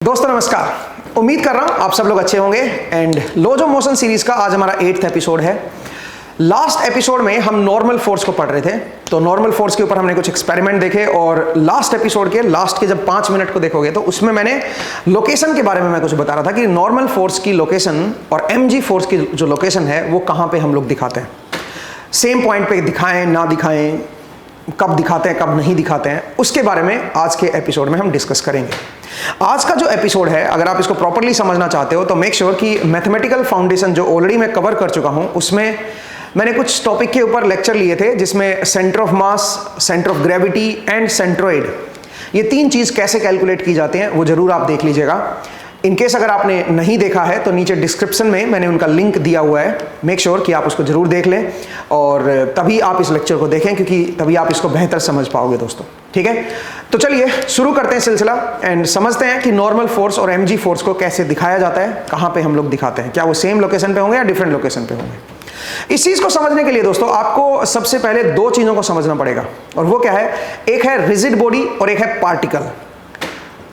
दोस्तों नमस्कार, उम्मीद कर रहा हूं आप सब लोग अच्छे होंगे। And laws of motion series का आज हमारा 8th एपिसोड है। लास्ट एपिसोड में हम नॉर्मल फोर्स को पढ़ रहे थे, तो नॉर्मल फोर्स के ऊपर हमने कुछ एक्सपेरिमेंट देखे और लास्ट एपिसोड के लास्ट के जब 5 मिनट को देखोगे तो उसमें मैंने लोकेशन के बारे में मैं कुछ बता रहा था कि नॉर्मल फोर्स की लोकेशन और mg फोर्स की जो लोकेशन है वो कहाँ पे हम लोग दिखाते हैं, सेम पॉइंट पे दिखाएं ना दिखाएं, कब दिखाते हैं कब नहीं दिखाते हैं, उसके बारे में आज के एपिसोड में हम डिस्कस करेंगे। आज का जो एपिसोड है, अगर आप इसको प्रॉपर्ली समझना चाहते हो तो मेक श्योर कि मैथमेटिकल फाउंडेशन जो ऑलरेडी मैं कवर कर चुका हूं, उसमें मैंने कुछ टॉपिक के ऊपर लेक्चर लिए थे जिसमें centre of mass, centre of gravity and centroid, ये 3 चीज़ कैसे कैलकुलेट की जाती हैं वो जरूर आप देख लीजिएगा। इनकेस अगर आपने नहीं देखा है तो नीचे डिस्क्रिप्शन में मैंने उनका लिंक दिया हुआ है, मेक श्योर कि आप उसको जरूर देख लें और तभी आप इस लेक्चर को देखें, क्योंकि तभी आप इसको बेहतर समझ पाओगे दोस्तों। ठीक है, तो चलिए शुरू करते हैं सिलसिला एंड समझते हैं कि नॉर्मल फोर्स और mg फोर्स को कैसे दिखाया जाता है, कहाँ पे हम लोग दिखाते हैं, क्या वो सेम लोकेशन पे होंगे या डिफरेंट लोकेशन पे होंगे। इस चीज को समझने के लिए दोस्तों आपको सबसे पहले 2 चीजों को समझना पड़ेगा, और वो क्या है, एक है रिजिड बॉडी और एक है पार्टिकल।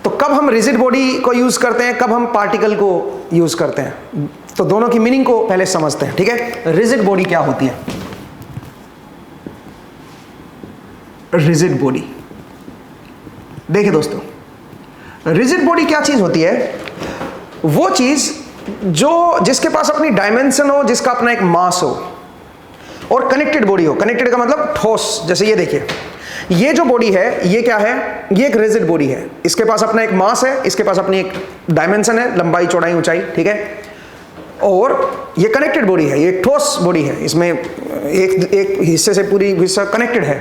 तो कब हम रिजिड बॉडी को यूज करते हैं, कब हम पार्टिकल को यूज करते हैं, तो दोनों की मीनिंग को पहले समझते हैं। ठीक है, रिजिड बॉडी क्या होती है? रिजिड बॉडी देखिए दोस्तों, रिजिड बॉडी क्या चीज होती है? वो चीज जो जिसके पास अपनी डायमेंशन हो, जिसका अपना एक मास हो और कनेक्टेड बॉडी हो। कनेक्टेड का मतलब ठोस। जैसे ये देखिए, ये जो बॉडी है ये क्या है, ये एक रिजिड बॉडी है, इसके पास अपना एक मास है, इसके पास अपनी एक डायमेंशन है, लंबाई चौड़ाई ऊंचाई, ठीक है, और ये कनेक्टेड बॉडी है, ये एक ठोस बॉडी है, इसमें एक हिस्से से पूरी हिस्सा कनेक्टेड है।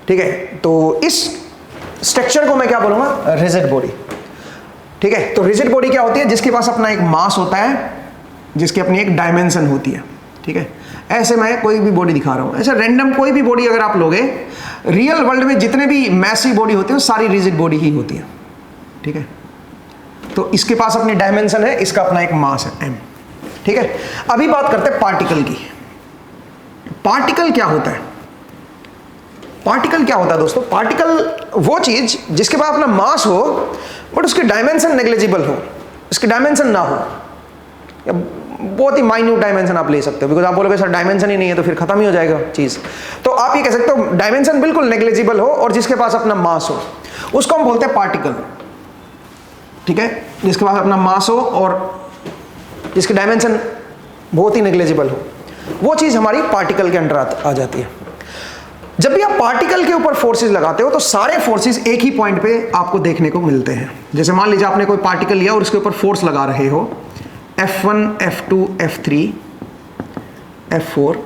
ठीक है, तो इस स्ट्रक्चर को मैं क्या बोलूंगा, रिजिड बॉडी। ठीक है, तो रिजिड बॉडी क्या होती है? जिसके पास अपना एक मास होता है, जिसकी अपनी एक डायमेंशन होती है। ठीक है, ऐसे मैं कोई भी बॉडी दिखा रहा हूं, ऐसे रैंडम कोई भी बॉडी अगर आप लोगे, रियल वर्ल्ड में जितने भी मैसिव बॉडी होती है सारी रिजिड बॉडी ही होती है। ठीक है, तो इसके पास अपनी डायमेंशन है, इसका अपना एक मास है m। ठीक है, अभी बात करते हैं पार्टिकल की। पार्टिकल क्या होता है? पार्टिकल क्या होता है दोस्तों? पार्टिकल वो चीज जिसके पास अपना मास हो बट उसकी डायमेंशन नेग्लिजिबल हो, उसकी डायमेंशन ना हो, या बहुत ही माइन्यूट डायमेंशन आप ले सकते हो, बिकॉज आप बोलोगे सर डायमेंशन ही नहीं है तो फिर खत्म ही हो जाएगा चीज। तो आप ये कह सकते हो डायमेंशन बिल्कुल नेग्लिजिबल हो और जिसके पास अपना मास हो, उसको हम बोलते हैं पार्टिकल। ठीक है, जिसके पास अपना मास हो और जिसकी डायमेंशन बहुत ही नेग्लिजिबल हो, वो चीज हमारी पार्टिकल के अंडर आ जाती है। जब भी आप पार्टिकल के ऊपर फोर्सेस लगाते हो तो सारे फोर्सेस एक ही पॉइंट पे आपको देखने को मिलते हैं। जैसे मान लीजिए आपने कोई पार्टिकल लिया और उसके ऊपर फोर्स लगा रहे हो, F1, F2, F3, F4,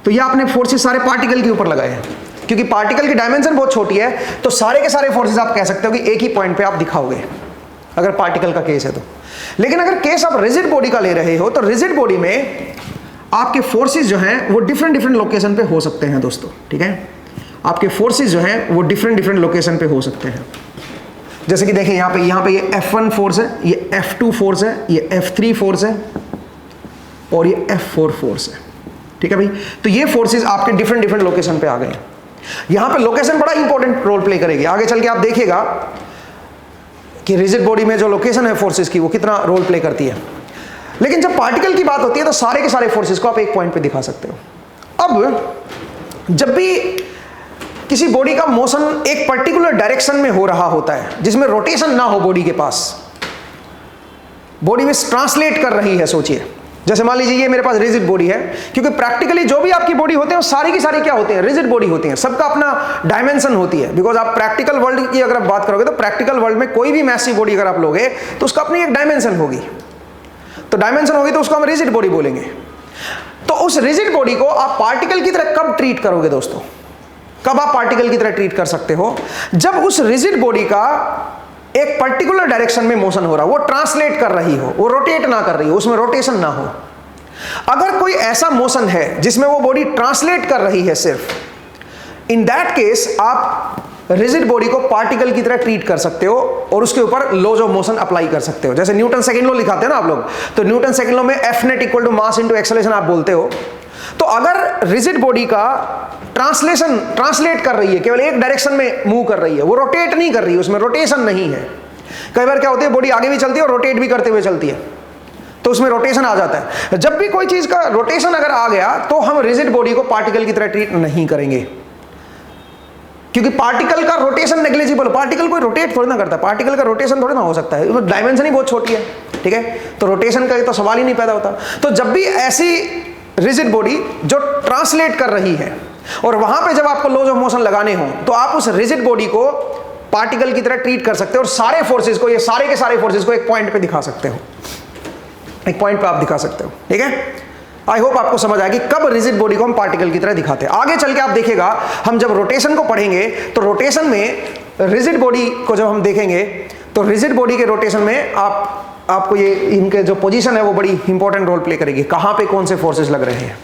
तो ये आपने फोर्सेस सारे पार्टिकल के ऊपर लगाए हैं। क्योंकि पार्टिकल की डायमेंशन बहुत छोटी है तो सारे के सारे फोर्सेस आप कह सकते हो कि एक ही पॉइंट पे आप दिखाओगे, अगर पार्टिकल का केस है तो। लेकिन अगर केस आप रिजिड बॉडी का ले रहे हो तो रिजिड बॉडी में आपके फोर्सेस जो हैं वो डिफरेंट लोकेशन पे हो सकते हैं दोस्तों। ठीक है, आपके फोर्सेस जो हैं वो डिफरेंट लोकेशन पे हो सकते हैं। जैसे कि देखिए यहाँ पे ये F1 फोर्स है, ये F2 फोर्स है, ये F3 फोर्स है और ये F4 फोर्स है। ठीक है भाई, तो ये फोर्सेस आपके डिफरेंट लोकेशन पे आ गए। यहाँ पे लोकेशन बड़ा इंपॉर्टेंट रोल प्ले करेगी। आगे चल के आप देखिएगा कि रिजिड बॉडी में जो लोकेशन है फोर्सेस की वो कितना रोल प्ले करती है। लेकिन जब पार्टिकल की बात होती है तो सारे के सारे फोर्सेस को आप एक पॉइंट पे दिखा सकते हो। अब जब भी किसी बॉडी का मोशन एक पर्टिकुलर डायरेक्शन में हो रहा होता है, जिसमें रोटेशन ना हो बॉडी के पास, बॉडी में ट्रांसलेट कर रही है, सोचिए जैसे मान लीजिए ये मेरे पास रिजिड बॉडी है, क्योंकि प्रैक्टिकली जो भी आपकी बॉडी होते हैं वो सारी की सारी क्या होते हैं, रिजिड बॉडी होती हैं, सबका अपना डायमेंशन होती है। बिकॉज आप प्रैक्टिकल वर्ल्ड की अगर आप बात करोगे तो प्रैक्टिकल वर्ल्ड में कोई भी मैसिव बॉडी अगर आप लोगे तो उसका अपनी एक डायमेंशन होगी, तो डायमेंशन होगी तो उसको हम रिजिड बॉडी बोलेंगे। तो उस रिजिड बॉडी को आप पार्टिकल की तरह कब ट्रीट करोगे दोस्तों? कब आप पार्टिकल की तरह ट्रीट कर सकते हो? जब उस रिजिड बॉडी का एक पर्टिकुलर डायरेक्शन में मोशन हो रहा हो, वो ट्रांसलेट कर रही हो, वो रोटेट ना कर रही हो, उसमें रोटेशन ना हो। अगर कोई ऐसा मोशन है जिसमें वो बॉडी ट्रांसलेट कर रही है सिर्फ, इन दैट केस आप रिजिड बॉडी को पार्टिकल की तरह ट्रीट कर सकते हो और उसके ऊपर लॉज ऑफ मोशन अप्लाई कर सकते हो। जैसे न्यूटन सेकंड लॉ लिखाते हैं ना आप लोग, तो न्यूटन सेकंड लॉ में F net equal to mass into acceleration आप बोलते हो। तो अगर रिजिड बॉडी का ट्रांसलेट कर रही है, केवल एक डायरेक्शन में मूव कर रही है, वो रोटेट नहीं कर रही है, उसमें रोटेशन नहीं है, कई बार क्या होती है, बॉडी आगे भी चलती है और रोटेट भी करते हुए चलती है, तो उसमें रोटेशन आ जाता है। जब भी कोई चीज का रोटेशन अगर आ गया तो हम रिजिड बॉडी को पार्टिकल की तरह ट्रीट नहीं करेंगे, क्योंकि पार्टिकल का रोटेशन नेग्लिजिबल, पार्टिकल कोई रोटेट थोड़ी ना करता है, पार्टिकल का रोटेशन थोड़ी ना हो सकता है, डायमेंशन ही बहुत छोटी है, ठीक है, तो रोटेशन का तो सवाल ही नहीं पैदा होता। तो जब भी ऐसी रिजिड बॉडी जो ट्रांसलेट कर रही है और वहां पे जब आपको लॉज ऑफ मोशन लगाने हो, तो आप उस रिजिड बॉडी को पार्टिकल की तरह ट्रीट कर सकते हो और सारे फोर्सेस को, ये सारे के सारे फोर्सेस को एक पॉइंट पे दिखा सकते हो, एक पॉइंट पे आप दिखा सकते हो, ठीक है। आई होप आपको समझ आएगी कब रिजिड बॉडी को हम पार्टिकल की तरह दिखाते हैं। आगे चल के आप देखिएगा, हम जब रोटेशन को पढ़ेंगे तो रोटेशन में रिजिड बॉडी को जब हम देखेंगे तो रिजिड बॉडी के रोटेशन में आपको ये इनके जो पोजीशन है वो बड़ी इंपॉर्टेंट रोल प्ले करेगी, कहां पे कौन से फोर्सेस लग रहे हैं।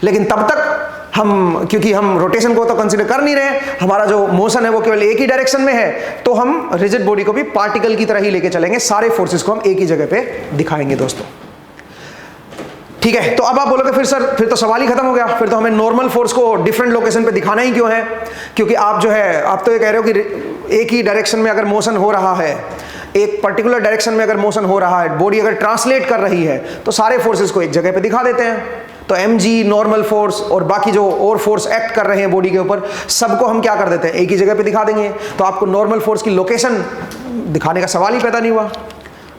लेकिन तब तक हम, क्योंकि हम रोटेशन को तो कंसीडर कर नहीं रहे, हमारा जो मोशन है वो केवल एक ही डायरेक्शन में है, तो हम रिजिड बॉडी को भी पार्टिकल की तरह ही लेके चलेंगे, सारे फोर्सेस को हम एक ही जगह पे दिखाएंगे दोस्तों, ठीक है। तो अब आप बोलोगे फिर सर, फिर तो सवाल ही खत्म हो गया, फिर तो हमें नॉर्मल फोर्स को डिफरेंट लोकेशन पे दिखाना ही क्यों है, क्योंकि आप जो है, आप तो ये कह रहे हो कि एक ही डायरेक्शन में अगर मोशन हो रहा है, एक पर्टिकुलर डायरेक्शन में अगर मोशन हो रहा है, बॉडी अगर ट्रांसलेट कर रही है, तो सारे फोर्सेस को एक जगह पे दिखा देते हैं। तो mg नॉर्मल फोर्स और बाकी जो और फोर्स एक्ट कर रहे हैं बॉडी के ऊपर, सबको हम क्या कर देते हैं, एक ही जगह पे दिखा देंगे, तो आपको नॉर्मल फोर्स की लोकेशन दिखाने का सवाल ही पैदा नहीं हुआ,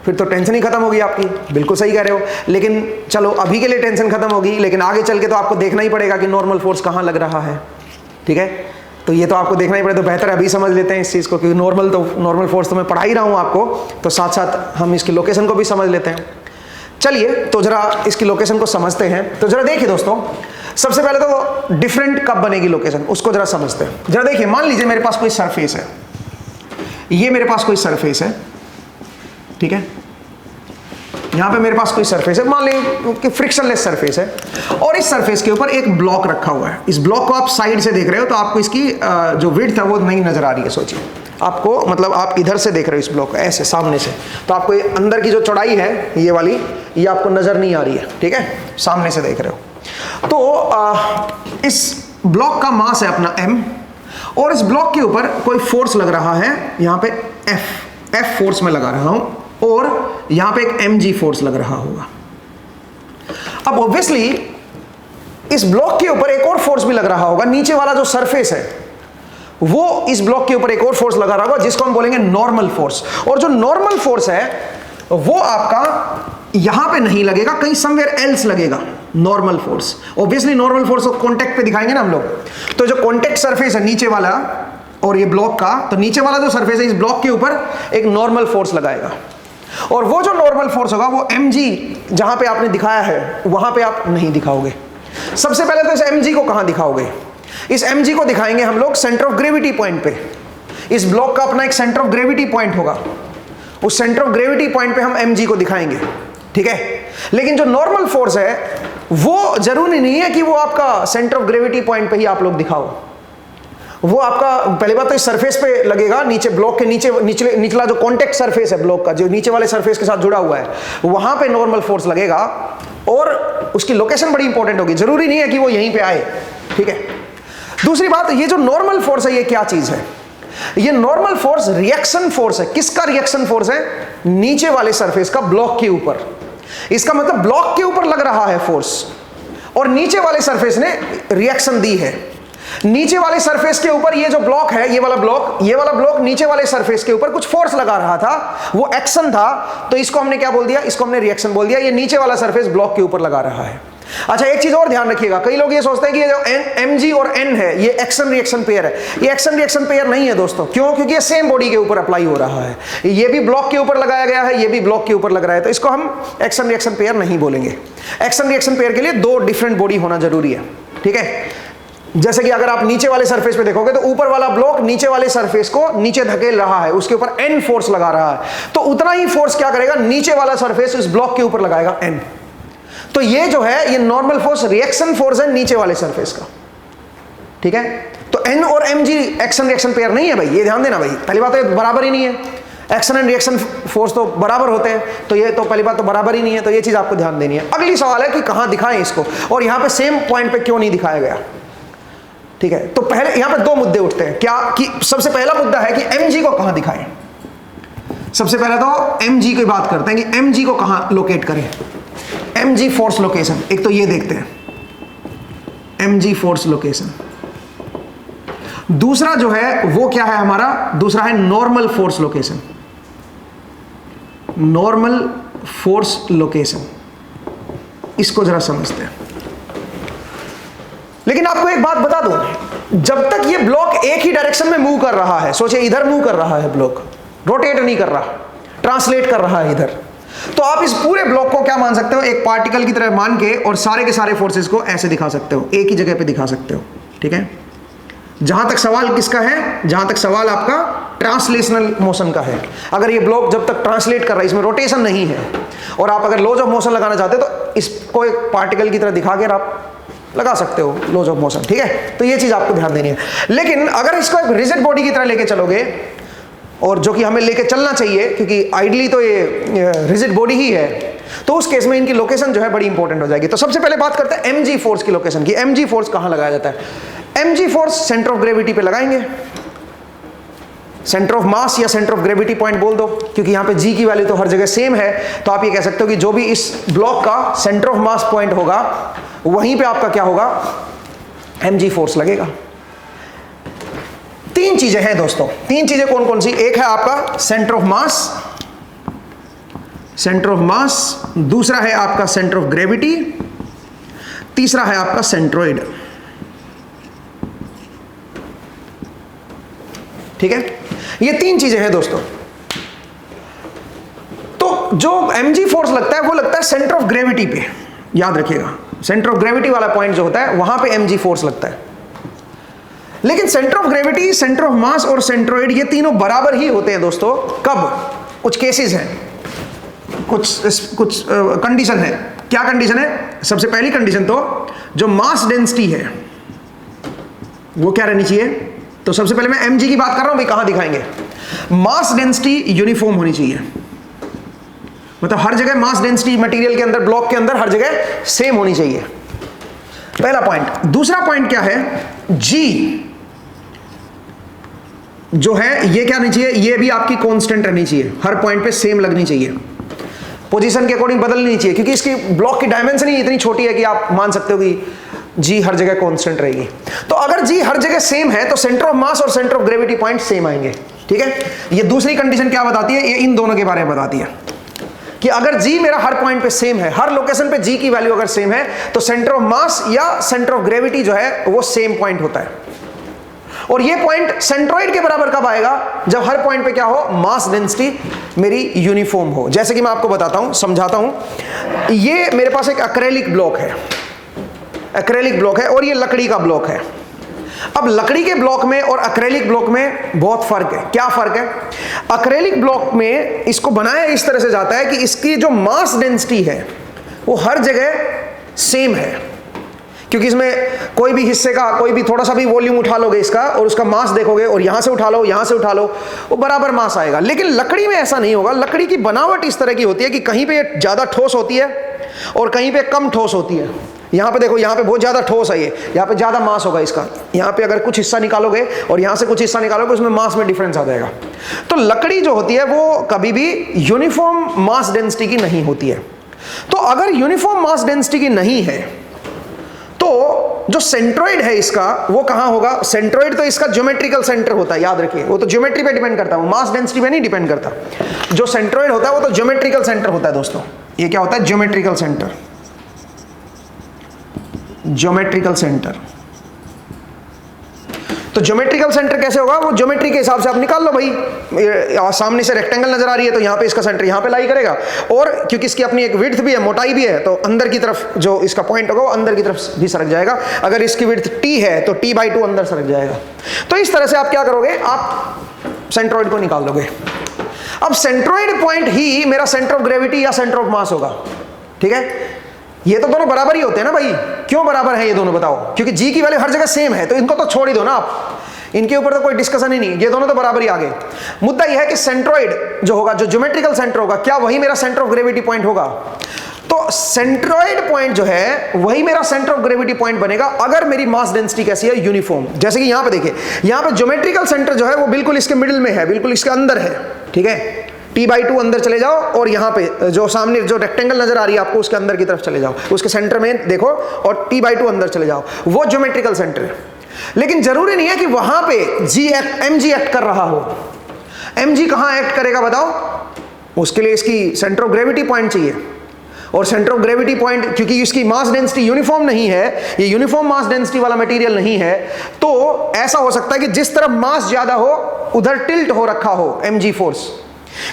फिर तो टेंशन ही खत्म होगी आपकी। बिल्कुल सही कह रहे हो, लेकिन चलो अभी के लिए टेंशन खत्म होगी, लेकिन आगे चल के तो आपको देखना ही पड़ेगा कि नॉर्मल फोर्स कहाँ लग रहा है, ठीक है। तो ये तो आपको देखना ही पड़ेगा, तो बेहतर है अभी समझ लेते हैं इस चीज़ को, क्योंकि नॉर्मल फोर्स तो मैं पढ़ा ही रहा हूँ आपको, तो साथ साथ हम इसकी लोकेशन को भी समझ लेते हैं। चलिए तो जरा इसकी लोकेशन को समझते हैं। तो जरा देखिए दोस्तों, सबसे पहले तो डिफरेंट कब बनेगी लोकेशन, उसको जरा समझते हैं। जरा देखिए, मान लीजिए मेरे पास कोई सरफेस है, ये मेरे पास कोई सरफेस है, ठीक है, यहां पे मेरे पास कोई सरफेस है, मान लीजिए कि फ्रिक्शनलेस सरफेस है, और इस सरफेस के ऊपर एक ब्लॉक रखा हुआ है। इस ब्लॉक को आप साइड से देख रहे हो तो आपको इसकी जो विड्थ है वो नहीं नजर आ रही है। सोचिए आपको, मतलब आप इधर से देख रहे हो इस ब्लॉक को, ऐसे सामने से, तो आपको अंदर की जो चौड़ाई है ये वाली, ये आपको नजर नहीं आ रही है, ठीक है, सामने से देख रहे हो। तो इस ब्लॉक का मास है अपना m, और इस ब्लॉक के ऊपर कोई फोर्स लग रहा है, यहाँ पे F फोर्स में लगा रहा हूं, और यहां पे एक mg फोर्स लग रहा होगा। अब ऑब्वियसली इस ब्लॉक के ऊपर एक और फोर्स भी लग रहा होगा, नीचे वाला जो सरफेस है वो इस ब्लॉक के ऊपर एक और फोर्स लगा रहा होगा, जिसको हम बोलेंगे नॉर्मल फोर्स। और जो नॉर्मल फोर्स है वो आपका यहां पे नहीं लगेगा, कहीं समवेयर एल्स लगेगा normal force. Obviously normal force को कॉन्टेक्ट पे दिखाएंगे ना हम लोग, तो जो कॉन्टेक्ट सरफेस है नीचे वाला और ये ब्लॉक का, तो नीचे वाला जो सरफेस है इस ब्लॉक के ऊपर एक नॉर्मल फोर्स लगाएगा, और वो जो नॉर्मल फोर्स होगा वो mg जहां पे आपने दिखाया है वहां पे आप नहीं दिखाओगे। सबसे पहले तो इस mg को कहां दिखाओगे, इस mg को दिखाएंगे हम लोग सेंटर ऑफ ग्रेविटी पॉइंट पे। इस ब्लॉक का अपना एक सेंटर ऑफ ग्रेविटी पॉइंट होगा, उस सेंटर ऑफ ग्रेविटी पॉइंट पे हम mg को दिखाएंगे, ठीक है। लेकिन जो नॉर्मल फोर्स है वो जरूरी नहीं है कि वो आपका सेंटर ऑफ ग्रेविटी पॉइंट पे ही आप लोग दिखाओ, वो आपका पहली बात तो इस सरफेस पे लगेगा, नीचे ब्लॉक के नीचे निचला जो कॉन्टेक्ट सरफेस है ब्लॉक का, जो नीचे वाले सरफेस के साथ जुड़ा हुआ है, वहां पे नॉर्मल फोर्स लगेगा, और उसकी लोकेशन बड़ी इंपॉर्टेंट होगी, जरूरी नहीं है कि वो यहीं पे आए, ठीक है। दूसरी बात, ये जो नॉर्मल फोर्स है ये क्या चीज है, ये नॉर्मल फोर्स रिएक्शन फोर्स है। किसका रिएक्शन फोर्स है, नीचे वाले सरफेस का, ब्लॉक के ऊपर। इसका मतलब ब्लॉक के ऊपर लग रहा है फोर्स, और नीचे वाले सरफेस ने रिएक्शन दी है। नीचे वाले सरफेस के ऊपर ये जो ब्लॉक है, ये वाला ब्लॉक नीचे वाले सरफेस के ऊपर कुछ फोर्स लगा रहा था, वो एक्शन था, तो इसको हमने क्या बोल दिया, इसको हमने रिएक्शन बोल दिया। ये नीचे वाला सरफेस ब्लॉक के ऊपर लगा रहा है। अच्छा, एक चीज और ध्यान रखिएगा, कई लोग ये सोचते हैं कि ये जो mg और n है ये एक्शन रिएक्शन पेयर है। ये एक्शन रिएक्शन पेयर नहीं है दोस्तों। क्यों? क्योंकि ये सेम बॉडी के ऊपर अप्लाई हो रहा है, ये भी ब्लॉक के ऊपर लगाया गया है, ये भी ब्लॉक के ऊपर लग रहा है, तो इसको हम एक्शन रिएक्शन पेयर नहीं बोलेंगे। एक्शन रिएक्शन पेयर के लिए दो डिफरेंट बॉडी होना जरूरी है, ठीक है। जैसे कि अगर आप नीचे वाले सरफेस पे देखोगे तो ऊपर वाला ब्लॉक नीचे वाले सरफेस को नीचे धकेल रहा है, उसके ऊपर n फोर्स लगा रहा है, तो उतना ही फोर्स क्या करेगा, नीचे वाला सरफेस उस ब्लॉक के ऊपर लगाएगा n। तो ये जो है ये नॉर्मल फोर्स रिएक्शन फोर्स है नीचे वाले सरफेस का, ठीक है। तो n और mg एक्शन रिएक्शन पेयर नहीं है भाई, ये ध्यान देना भाई। पहली बात तो ये बराबर ही नहीं है, एक्शन एंड रिएक्शन फोर्स तो बराबर होते हैं, तो ये तो पहली बात तो बराबर ही नहीं है, तो ये चीज आपको ध्यान देनी है। अगली सवाल है कि कहां दिखाएं इसको, और यहां पे सेम पॉइंट पे क्यों नहीं दिखाया गया, ठीक है। तो पहले यहां पे दो मुद्दे उठते हैं, क्या कि सबसे पहला मुद्दा है कि mg को कहां दिखाएं। सबसे पहले तो mg की बात करते हैं कि mg को कहां लोकेट करें। mg फोर्स लोकेशन, एक तो ये देखते हैं mg फोर्स लोकेशन। दूसरा जो है वो क्या है हमारा, दूसरा है normal force location. Normal force location, इसको जरा समझते हैं। लेकिन आपको एक बात बता दूं, जब तक ये ब्लॉक एक ही डायरेक्शन में मूव कर रहा है, सोचिए इधर मूव कर रहा है ब्लॉक, रोटेट नहीं कर रहा, ट्रांसलेट कर रहा है इधर, तो आप इस पूरे ब्लॉक को क्या मान सकते हो, एक पार्टिकल की तरह मान के और सारे के सारे फोर्सेस को ऐसे दिखा सकते हो, एक ही जगह पे दिखा सकते हो। ठीक है, जहां तक सवाल किसका है, जहां तक सवाल आपका ट्रांसलेशनल मोशन का है। अगर ये ब्लॉक जब तक ट्रांसलेट कर रहा है, इसमें रोटेशन नहीं है, और आप अगर लॉज ऑफ मोशन लगाना चाहते हो तो इसको एक पार्टिकल की तरह दिखा के आप लगा सकते हो लॉज ऑफ मोशन। ठीक है, तो ये चीज आपको ध्यान देनी है। लेकिन अगर इसको एक रिजिड बॉडी की तरह लेके चलोगे, और जो कि हमें लेके चलना चाहिए क्योंकि आइडली तो ये रिजिड बॉडी ही है, तो उस केस में इनकी लोकेशन जो है बड़ी इंपॉर्टेंट हो जाएगी। तो सबसे पहले बात करते हैं mg फोर्स की लोकेशन की। mg फोर्स कहां लगाया जाता है? mg force centre of gravity पे लगाएंगे, सेंटर ऑफ मास या सेंटर ऑफ ग्रेविटी पॉइंट बोल दो, क्योंकि यहां पे g की वैल्यू तो हर जगह सेम है। तो आप ये कह सकते हो कि जो भी इस ब्लॉक का सेंटर ऑफ मास पॉइंट होगा, वहीं पे आपका क्या होगा, mg फोर्स लगेगा। तीन चीजें हैं दोस्तों, तीन चीजें कौन कौन सी? एक है आपका centre of mass, centre of mass, दूसरा है आपका सेंटर ऑफ ग्रेविटी, तीसरा है आपका सेंट्रोइड। ठीक है, ये तीन चीजें हैं दोस्तों। तो जो mg फोर्स लगता है वो लगता है सेंटर ऑफ ग्रेविटी पे, याद रखिएगा, सेंटर ऑफ ग्रेविटी वाला पॉइंट जो होता है वहां पे mg फोर्स लगता है। लेकिन centre of gravity, centre of mass और सेंट्रोइड ये तीनों बराबर ही होते हैं दोस्तों। कब? कुछ केसेस हैं, कुछ कंडीशन है। क्या कंडीशन है? सबसे पहली कंडीशन तो जो मास डेंसिटी है वो क्या रहनी चाहिए। तो सबसे पहले मैं mg की बात कर रहा हूं भाई, कहां दिखाएंगे? मास डेंसिटी यूनिफॉर्म होनी चाहिए, मतलब हर जगह मास डेंसिटी मटेरियल के अंदर, ब्लॉक के अंदर हर जगह सेम होनी चाहिए, पहला पॉइंट। दूसरा पॉइंट क्या है, g जो है ये क्या रहनी चाहिए, ये भी आपकी कांस्टेंट रहनी चाहिए, हर पॉइंट पे सेम लगनी चाहिए, पोजीशन के अकॉर्डिंग बदलनी नहीं चाहिए, क्योंकि इसकी ब्लॉक की डायमेंशन ही इतनी छोटी है कि आप मान सकते हो कि जी हर जगह कांस्टेंट रहेगी। तो अगर जी हर जगह सेम है तो सेंटर ऑफ मास और centre of gravity point same आएंगे। ठीक है, ये दूसरी कंडीशन क्या बताती है, ये इन दोनों के बारे में बताती है कि अगर जी मेरा हर पॉइंट पे सेम है, हर लोकेशन पे जी की वैल्यू अगर सेम है, तो सेंटर ऑफ मास या सेंटर ऑफ ग्रेविटी जो है वो सेम पॉइंट होता है। और ये पॉइंट सेंट्रोइड के बराबर कब आएगा, जब हर पॉइंट पे क्या हो, मास डेंसिटी मेरी यूनिफॉर्म हो। जैसे कि मैं आपको बताता हूं, समझाता हूं। ये मेरे पास एक एक्रेलिक ब्लॉक है, एक्रेलिक ब्लॉक है, और ये लकड़ी का ब्लॉक है। अब लकड़ी के ब्लॉक में और एक्रेलिक ब्लॉक में बहुत फर्क है। क्या फर्क है? एक्रेलिक ब्लॉक में इसको बनाया इस तरह से जाता है कि इसकी जो मास डेंसिटी है वो हर जगह सेम है, क्योंकि इसमें कोई भी हिस्से का, कोई भी थोड़ा सा भी वॉल्यूम उठा लोगे इसका और उसका मास देखोगे, और यहां से उठा लो, यहां से उठा लो, वो बराबर मास आएगा। लेकिन लकड़ी में ऐसा नहीं होगा। लकड़ी की बनावट इस तरह की होती है कि कहीं पे ज्यादा ठोस होती है और कहीं पे कम ठोस होती है। यहाँ पे देखो, यहाँ पे बहुत ज्यादा ठोस है, ये यहाँ पे ज्यादा मास होगा इसका। यहाँ पे अगर कुछ हिस्सा निकालोगे और यहाँ से कुछ हिस्सा निकालोगे, उसमें मास में डिफरेंस आ जाएगा। तो लकड़ी जो होती है वो कभी भी यूनिफॉर्म मास डेंसिटी की नहीं होती है। तो अगर यूनिफॉर्म मास डेंसिटी की नहीं है तो जो सेंट्रोइड है इसका वो कहां होगा? सेंट्रोइड तो इसका ज्योमेट्रिकल सेंटर होता है, याद रखिए। वो तो ज्योमेट्री पे डिपेंड करता है, मास डेंसिटी पे नहीं डिपेंड करता। जो सेंट्रोइड होता है वो तो ज्योमेट्रिकल सेंटर होता है दोस्तों। ये क्या होता है? Geometrical centre, geometrical centre. तो ज्योमेट्रिकल सेंटर कैसे होगा? वो ज्योमेट्री के हिसाब से आप निकाल लो भाई। सामने से रेक्टेंगल नजर आ रही है तो यहाँ पे इसका सेंटर यहाँ पे लाई करेगा, और क्योंकि इसकी अपनी एक विड्थ भी है, मोटाई भी है, तो अंदर की तरफ जो इसका पॉइंट होगा वो अंदर की तरफ भी सरक जाएगा। अगर इसकी विड्थ t है तो t/2 अंदर सरक जाएगा। तो इस तरह से आप क्या करोगे, आप सेंट्रोइड को निकाल लोगे। अब सेंट्रोइड पॉइंट ही मेरा सेंटर ऑफ ग्रेविटी या सेंटर ऑफ मास होगा। ठीक है, ये तो दोनों बराबर ही होते हैं ना भाई। क्यों बराबर है ये दोनों, बताओ? क्योंकि जी की वैल्यू हर जगह सेम है, तो इनको तो छोड़ ही दो ना आप, इनके ऊपर तो कोई डिस्कशन ही नहीं। ये दोनों तो बराबर ही आ गए। मुद्दा यह है कि सेंट्रोइड जो होगा, जो ज्योमेट्रिकल सेंटर होगा, क्या वही मेरा सेंटर ऑफ ग्रेविटी पॉइंट होगा? तो सेंट्रोइड पॉइंट जो है वही मेरा सेंटर ऑफ ग्रेविटी पॉइंट बनेगा अगर मेरी मास डेंसिटी कैसी है, यूनिफॉर्म। जैसे कि यहां पे देखिए, यहां पे ज्योमेट्रिकल सेंटर जो है वो बिल्कुल इसके मिडिल में है, बिल्कुल इसके अंदर है। ठीक है, T/2 अंदर चले जाओ और यहाँ पे जो सामने जो रेक्टेंगल नजर आ रही है आपको उसके अंदर की तरफ चले जाओ, उसके सेंटर में देखो और T/2 अंदर चले जाओ, वो ज्योमेट्रिकल सेंटर है। लेकिन जरूरी नहीं है कि वहां पे mg एक्ट कर रहा हो। mg कहां एक्ट करेगा बताओ? उसके लिए इसकी सेंटर ऑफ ग्रेविटी पॉइंट चाहिए, और सेंटर ऑफ ग्रेविटी पॉइंट क्योंकि इसकी मास डेंसिटी यूनिफॉर्म नहीं है, ये यूनिफॉर्म मास डेंसिटी वाला मटेरियल नहीं है, तो ऐसा हो सकता है कि जिस तरफ मास ज्यादा हो उधर टिल्ट हो रखा हो mg फोर्स।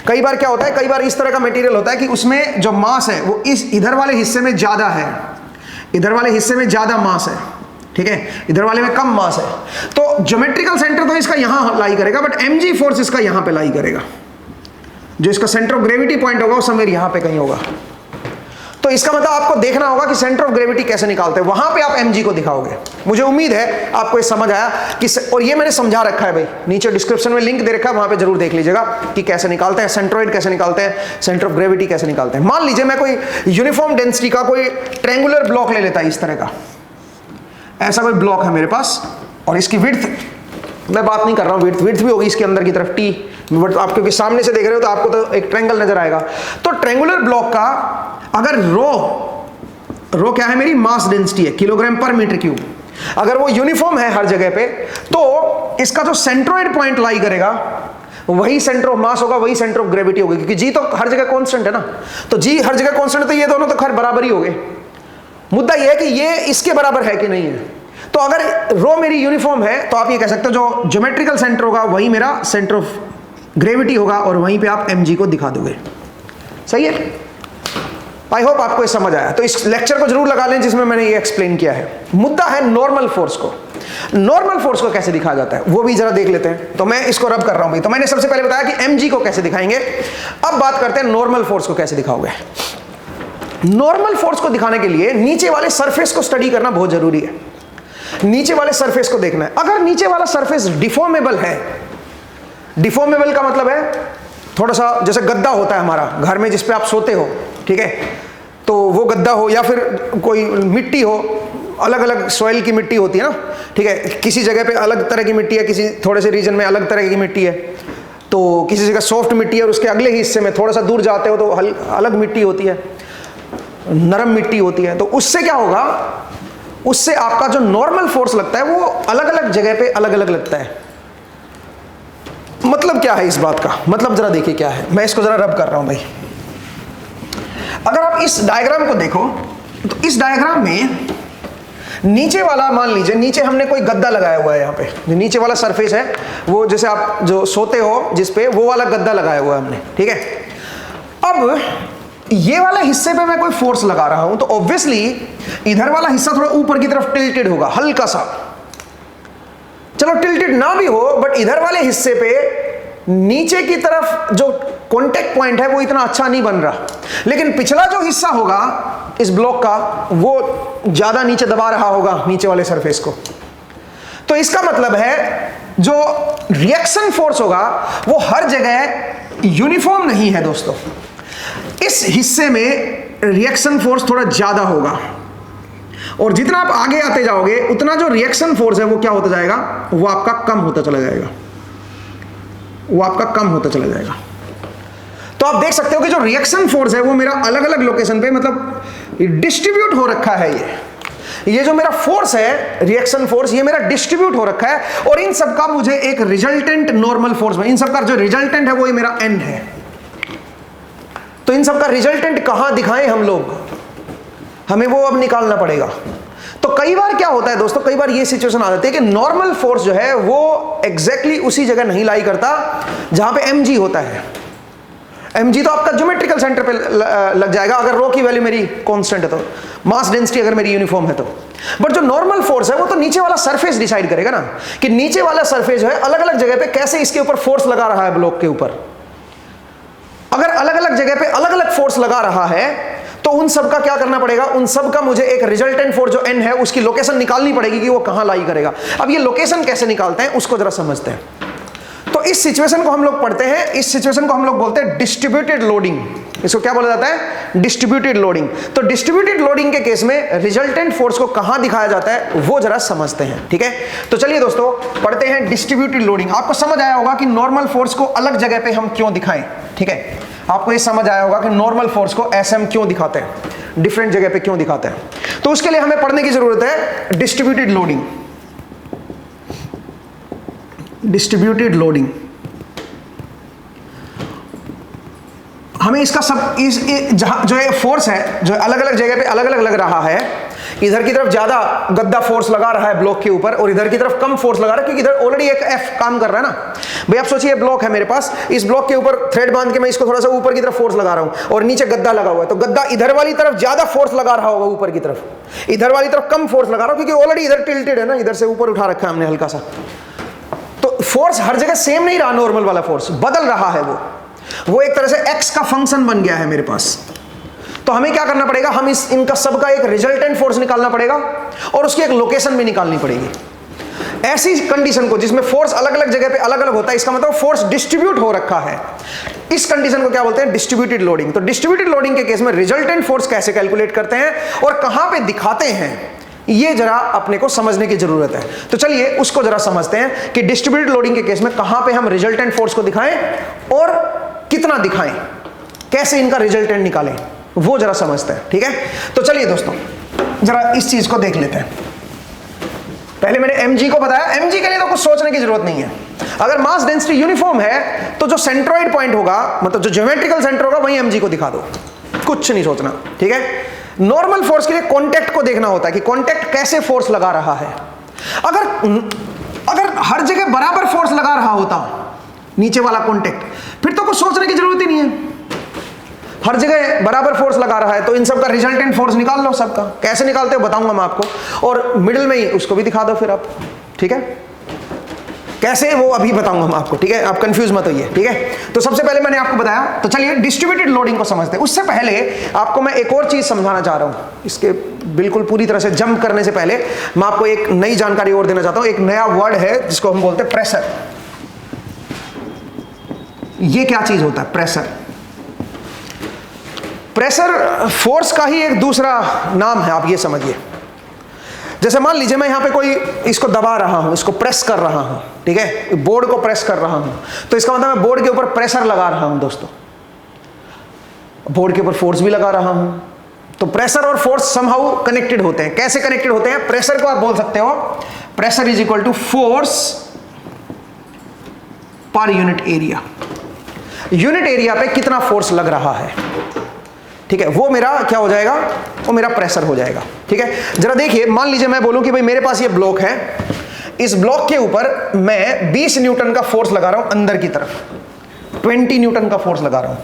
कई बार क्या होता है, कई बार इस तरह का मटेरियल होता है कि उसमें जो मास है वो इस इधर वाले हिस्से में ज्यादा है, इधर वाले हिस्से में ज्यादा मास है, ठीक है, इधर वाले में कम मास है, तो ज्योमेट्रिकल सेंटर तो इसका यहां लाई करेगा, बट mg फोर्स इसका यहां पे लाई करेगा। जो इसका सेंटर ऑफ ग्रेविटी पॉइंट होगा वो समवेयर यहां पे कहीं होगा। तो इसका मतलब आपको देखना होगा कि सेंटर ऑफ ग्रेविटी कैसे निकालते हैं, वहां पे आप mg को दिखाओगे। मुझे उम्मीद है आपको ये समझ आया कि और ये मैंने समझा रखा है भाई, नीचे डिस्क्रिप्शन में लिंक दे रखा है, वहां पे जरूर देख लीजिएगा कि कैसे निकालते हैं, सेंट्रोइड कैसे निकालते हैं, सेंटर ऑफ ग्रेविटी कैसे निकालते हैं। मान लीजिए मैं कोई यूनिफॉर्म डेंसिटी का कोई ट्रायंगुलर ब्लॉक ले लेता है, इस तरह का ऐसा कोई ब्लॉक है मेरे पास, और इसकी विड्थ मैं बात नहीं कर रहा हूँ, विड्थ भी होगी इसके अंदर की तरफ t, बट आप क्योंकि सामने से देख रहे हो तो आपको तो एक ट्रायंगल नजर आएगा। तो ट्रायंगुलर ब्लॉक का अगर रो क्या है मेरी मास डेंसिटी है, किलोग्राम पर मीटर क्यूब, अगर वो यूनिफॉर्म है हर जगह पे, तो इसका जो सेंट्रोइड पॉइंट लाई करेगा वही सेंटर ऑफ मास होगा, वही सेंटर ऑफ ग्रेविटी होगी, क्योंकि जी तो हर जगह कांस्टेंट है ना, तो जी हर जगह कांस्टेंट है, तो ये दोनों तो खैर बराबर ही हो गए। मुद्दा ये है कि ये इसके बराबर है कि नहीं है। तो अगर रो मेरी यूनिफॉर्म है तो आप ये कह सकते हो जो ज्योमेट्रिकल सेंटर होगा वही मेरा सेंटर ऑफ ग्रेविटी होगा, और वहीं पे आप mg को दिखा दोगे। सही है, आई होप आपको ये समझ आया। तो इस लेक्चर को जरूर लगा लें जिसमें मैंने ये एक्सप्लेन किया है। मुद्दा है नॉर्मल फोर्स को। नॉर्मल फोर्स को कैसे दिखाया जाता है वो भी जरा देख लेते हैं। तो मैं इसको रब कर रहा हूं भाई। तो मैंने सबसे पहले बताया कि mg को कैसे दिखाएंगे, अब बात करते हैं नॉर्मल फोर्स को कैसे दिखाओगे। नॉर्मल फोर्स को दिखाने के लिए नीचे वाले सरफेस को स्टडी करना बहुत जरूरी है। नीचे वाले सरफेस को देखना है। अगर नीचे वाला सरफेस डिफॉर्मेबल है, डिफॉर्मेबल का मतलब है थोड़ा सा जैसे गद्दा होता है हमारा घर में जिस पे आप सोते हो, ठीक है, तो वो गद्दा हो, या फिर कोई मिट्टी हो, अलग अलग सॉइल की मिट्टी होती है ना, ठीक है, किसी जगह पे अलग तरह की मिट्टी है, किसी थोड़े से रीजन में अलग तरह की मिट्टी है, तो किसी जगह सॉफ्ट मिट्टी है और उसके अगले हिस्से में थोड़ा सा दूर जाते हो तो अलग मिट्टी होती है, नरम मिट्टी होती है। तो उससे क्या होगा, उससे आपका जो नॉर्मल फोर्स लगता है वो अलग अलग जगह पे अलग अलग लगता है। मतलब क्या है इस बात का, मतलब जरा देखिए क्या है, मैं इसको जरा रब कर रहा हूं भाई। अगर आप इस डायग्राम को देखो तो इस डायग्राम में नीचे वाला, मान लीजिए नीचे हमने कोई गद्दा लगाया हुआ है, यहाँ पे जो नीचे वाला सरफेस है वो जैसे आप जो सोते हो जिस पे, वो वाला गद्दा लगाया हुआ है हमने, ठीक है। अब ये वाले हिस्से पे मैं कोई फोर्स लगा रहा हूं तो ऑब्वियसली इधर वाला हिस्सा थोड़ा ऊपर की तरफ टिल्टेड होगा, हल्का सा, चलो टिल्टेड ना भी हो, बट इधर वाले हिस्से पे नीचे की तरफ जो कांटेक्ट पॉइंट है वो इतना अच्छा नहीं बन रहा, लेकिन पिछला जो हिस्सा होगा इस ब्लॉक का वो ज्यादा नीचे दबा रहा होगा नीचे वाले सरफेस को। तो इसका मतलब है जो रिएक्शन फोर्स होगा वो हर जगह यूनिफॉर्म नहीं है दोस्तों। इस हिस्से में रिएक्शन फोर्स थोड़ा ज्यादा होगा, और जितना आप आगे आते जाओगे उतना जो रिएक्शन फोर्स है वो क्या होता जाएगा, वो आपका कम होता चला जाएगा, वो आपका कम होता चला जाएगा। तो आप देख सकते हो कि जो रिएक्शन फोर्स है वो मेरा अलग अलग लोकेशन पे मतलब डिस्ट्रीब्यूट हो रखा है। ये जो मेरा फोर्स है, रिएक्शन फोर्स, ये मेरा डिस्ट्रीब्यूट हो रखा है, और इन सब का मुझे एक रिजल्टेंट नॉर्मल फोर्स में, इन सब का जो रिजल्टेंट है वो ये मेरा एंड है। तो इन सब का रिजल्टेंट कहां दिखाएं हम लोग, हमें वो अब निकालना पड़ेगा। तो कई बार क्या होता है दोस्तों, कई बार ये सिचुएशन आ जाती है कि नॉर्मल फोर्स जो है वो एग्जैक्टली उसी जगह नहीं लाई करता जहां पे mg होता है। mg तो आपका ज्योमेट्रिकल सेंटर पे लग जाएगा अगर रो की वैल्यू मेरी कांस्टेंट है, तो मास डेंसिटी अगर मेरी यूनिफॉर्म है तो। बट जो नॉर्मल फोर्स है वो तो नीचे वाला सरफेस डिसाइड करेगा ना, कि नीचे वाला सरफेस जो है अलग अलग जगह पे कैसे इसके ऊपर फोर्स लगा रहा है ब्लॉक के ऊपर। अगर अलग अलग जगह पे अलग अलग फोर्स लगा रहा है तो उन सब का क्या करना पड़ेगा, उन सब का मुझे एक रिजल्टेंट फोर्स जो n है उसकी लोकेशन निकालनी पड़ेगी कि वो कहां लाई करेगा। अब ये लोकेशन कैसे निकालते हैं उसको जरा समझते हैं। तो तो इस सिचुएशन को हम लोग पढ़ते हैं, इस सिचुएशन को हम लोग बोलते हैं डिस्ट्रीब्यूटेड लोडिंग। इसको क्या बोला जाता है? Distributed loading. तो डिस्ट्रीब्यूटेड लोडिंग के केस में रिजल्टेंट फोर्स को कहां दिखाया जाता है वो जरा समझते हैं, ठीक है। तो चलिए दोस्तों पढ़ते हैं डिस्ट्रीब्यूटेड लोडिंग। आपको समझ आया होगा कि नॉर्मल फोर्स को अलग जगह पे हम क्यों दिखाएं, ठीक है। आपको ये समझ आया होगा कि नॉर्मल फोर्स को ऐसे हम क्यों दिखाते हैं, डिफरेंट जगह पे क्यों दिखाते हैं। तो उसके लिए हमें पढ़ने की जरूरत है डिस्ट्रीब्यूटेड लोडिंग। डिस्ट्रीब्यूटेड लोडिंग हमें इसका सब जहां जो ये फोर्स है जो अलग अलग जगह पे अलग अलग लग रहा है, इधर की तरफ ज्यादा गद्दा फोर्स लगा रहा है ब्लॉक के ऊपर और इधर की तरफ कम फोर्स लगा रहा है, क्योंकि इधर ऑलरेडी एक एफ काम कर रहा है ना। भाई आप सोचिए ब्लॉक है मेरे पास, इस ब्लॉक के ऊपर थ्रेड बांध के मैं इसको थोड़ा सा ऊपर की तरफ फोर्स लगा रहा हूं और नीचे गद्दा लगा हुआ है, तो गद्दा इधर वाली तरफ ज्यादा फोर्स लगा रहा होगा ऊपर की तरफ, इधर वाली तरफ कम फोर्स लगा रहा हूं क्योंकि ऑलरेडी इधर टिल्टेड है ना, इधर से ऊपर उठा रखा है हमने हल्का सा। तो फोर्स हर जगह सेम नहीं रहा, नॉर्मल वाला फोर्स बदल रहा है, वो एक तरह से एक्स का फंक्शन बन गया है मेरे पास। तो हमें क्या करना पड़ेगा, हम इनका सबका एक रिजल्टेंट फोर्स निकालना पड़ेगा और उसकी एक लोकेशन भी निकालनी पड़ेगी। ऐसी कंडीशन को जिसमें फोर्स अलग अलग जगह पे अलग अलग होता है, इसका मतलब फोर्स डिस्ट्रीब्यूट हो रखा है, इस कंडीशन को क्या बोलते हैं? Distributed loading. तो डिस्ट्रीब्यूटेड लोडिंग के केस में रिजल्टेंट फोर्स कैसे कैलकुलेट करते हैं और कहां पे दिखाते हैं, ये जरा अपने को समझने की जरूरत है। तो चलिए उसको जरा समझते हैं कि डिस्ट्रीब्यूटेड लोडिंग के केस में कहां पे हम रिजल्टेंट फोर्स को दिखाएं और कितना दिखाएं, कैसे इनका रिजल्टेंट निकालें, वो जरा समझते हैं, ठीक है। तो चलिए दोस्तों जरा इस चीज को देख लेते हैं। पहले मैंने mg को बताया, mg के लिए तो कुछ सोचने की जरूरत नहीं है। अगर मास डेंसिटी यूनिफॉर्म है तो जो सेंट्रॉइड पॉइंट होगा, मतलब जो ज्योमेट्रिकल सेंटर होगा, वहीं mg को दिखा दो, कुछ नहीं सोचना, ठीक है। नॉर्मल फोर्स के लिए कॉन्टैक्ट को देखना होता है कि कॉन्टैक्ट कैसे फोर्स लगा रहा है। अगर हर जगह बराबर फोर्स लगा रहा होता नीचे वाला कॉन्टैक्ट, फिर तो कुछ सोचने की जरूरत ही नहीं है। हर जगह बराबर फोर्स लगा रहा है तो इन सब का रिजल्टेंट फोर्स निकाल लो सबका। कैसे निकालते हो बताऊंगा मैं आपको, और मिडिल में ही उसको भी दिखा दो फिर आप, ठीक है। कैसे वो अभी बताऊंगा मैं आपको, ठीक है, आप कंफ्यूज मत होइए, ठीक है। तो सबसे पहले मैंने आपको बताया, तो चलिए डिस्ट्रीब्यूटेड लोडिंग को समझते हैं। उससे पहले आपको मैं एक और चीज समझाना चाह रहा हूं, इसके बिल्कुल पूरी तरह से जंप करने से पहले मैं आपको एक नई जानकारी और देना चाहता हूं। एक नया वर्ड है जिसको हम बोलते हैं प्रेशर। ये क्या चीज होता है प्रेशर? प्रेशर फोर्स का ही एक दूसरा नाम है, आप ये समझिए। जैसे मान लीजिए मैं यहां पे कोई इसको दबा रहा हूं, इसको प्रेस कर रहा हूं, ठीक है, बोर्ड को प्रेस कर रहा हूं, तो इसका मतलब मैं बोर्ड के ऊपर प्रेशर लगा रहा हूं दोस्तों, बोर्ड के ऊपर फोर्स भी लगा रहा हूं। तो प्रेशर और फोर्स समहाउ कनेक्टेड होते हैं। कैसे कनेक्टेड होते हैं? प्रेशर को आप बोल सकते हो pressure is equal to force per unit area. Unit area पे कितना फोर्स लग रहा है, ठीक है, वो मेरा क्या हो जाएगा, वो मेरा प्रेशर हो जाएगा, ठीक है। जरा देखिए, मान लीजिए मैं बोलूं कि भाई मेरे पास ये ब्लॉक है, इस ब्लॉक के ऊपर मैं 20 न्यूटन का फोर्स लगा रहा हूं अंदर की तरफ, 20 न्यूटन का फोर्स लगा रहा हूं।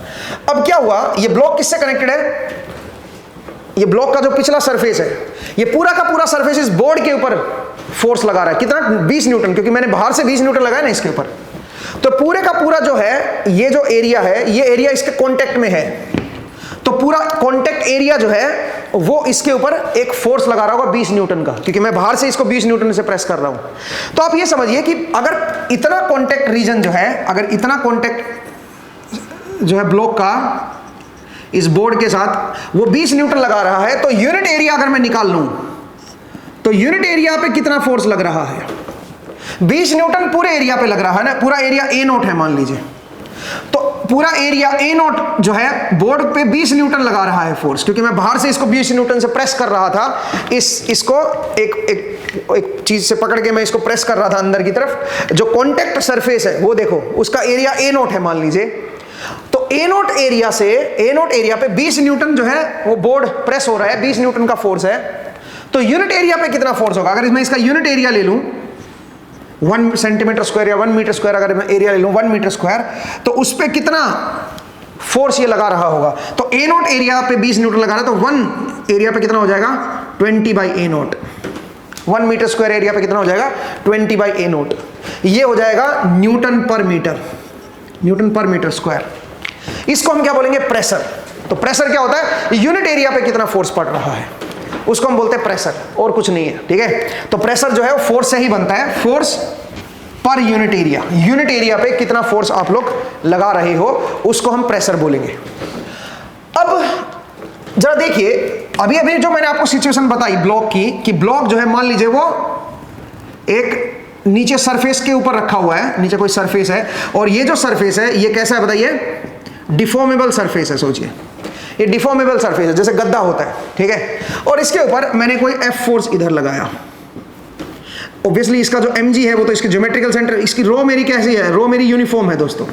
अब क्या हुआ, ये ब्लॉक किससे कनेक्टेड है? ये ब्लॉक का जो पिछला सरफेस है, ये पूरा का पूरा सरफेस इस बोर्ड के ऊपर फोर्स लगा रहा है। कितना? 20 न्यूटन, क्योंकि मैंने बाहर से 20 न्यूटन लगाया ना इसके ऊपर। तो पूरे का पूरा जो है, ये जो एरिया है, ये एरिया इसके कॉन्टेक्ट में है, तो पूरा कॉन्टेक्ट एरिया जो है वो इसके ऊपर एक फोर्स लगा रहा होगा 20 न्यूटन का, क्योंकि मैं बाहर से इसको 20 न्यूटन से प्रेस कर रहा हूं। तो आप ये समझिए कि अगर इतना कॉन्टेक्ट रीजन जो है, अगर इतना कॉन्टेक्ट जो है ब्लॉक का इस बोर्ड के साथ वो 20 न्यूटन लगा रहा है, तो यूनिट एरिया अगर मैं निकाल लूं तो यूनिट एरिया पे कितना फोर्स लग रहा है? 20 न्यूटन पूरे एरिया पे लग रहा है ना, पूरा एरिया ए नोट है मान लीजिए, तो पूरा एरिया ए नोट जो है बोर्ड पे 20 न्यूटन लगा रहा है फोर्स, क्योंकि मैं बाहर से इसको 20 न्यूटन से प्रेस कर रहा था। इसको एक चीज से पकड़ के मैं इसको प्रेस कर रहा था अंदर की तरफ। जो कॉन्टेक्ट सरफेस है वो देखो, उसका एरिया ए नोट है मान लीजिए, तो ए नोट एरिया पे 20 न्यूटन जो है वो बोर्ड प्रेस हो रहा है, 20 न्यूटन का फोर्स है। तो यूनिट एरिया पे कितना फोर्स होगा? अगर मैं इसका यूनिट एरिया ले लूं 1 सेंटीमीटर स्क्वायर या 1 मीटर स्क्वायर, अगर मैं एरिया ले लूं 1 मीटर स्क्वायर, तो उस पे कितना फोर्स ये लगा रहा होगा? तो ए नोट एरिया पे 20 न्यूटन लगा रहा है, तो 1 एरिया पे कितना हो जाएगा? 20 by A naught. 1 meter square area पे कितना हो जाएगा? 20 बाई ए नोट। ये हो जाएगा न्यूटन पर मीटर, न्यूटन पर मीटर स्क्वायर। इसको हम क्या बोलेंगे? प्रेशर। तो प्रेशर क्या होता है? यूनिट एरिया पे कितना फोर्स पड़ रहा है, उसको हम बोलते हैं प्रेशर, और कुछ नहीं है, ठीक है। तो प्रेशर जो है वो फोर्स से ही बनता है, force per unit area, unit area पे कितना फोर्स आप लोग लगा रहे हो उसको हम प्रेशर बोलेंगे। अब जरा देखिए, अभी अभी जो मैंने आपको सिचुएशन बताई ब्लॉक की, कि ब्लॉक जो है मान लीजिए वो एक नीचे सरफेस के ऊपर रखा हुआ है, नीचे कोई सरफेस है, और ये जो सरफेस है ये कैसा है बताइए, डिफॉर्मेबल सरफेस है। सोचिए ये डिफॉर्मेबल सरफेस है, जैसे गद्दा होता है, ठीक है, और इसके ऊपर मैंने कोई एफ फोर्स इधर लगाया। ऑब्वियसली इसका जो mg है वो तो इसकी ज्योमेट्रिकल सेंटर, इसकी रो मेरी कैसी है, रो मेरी यूनिफॉर्म है दोस्तों,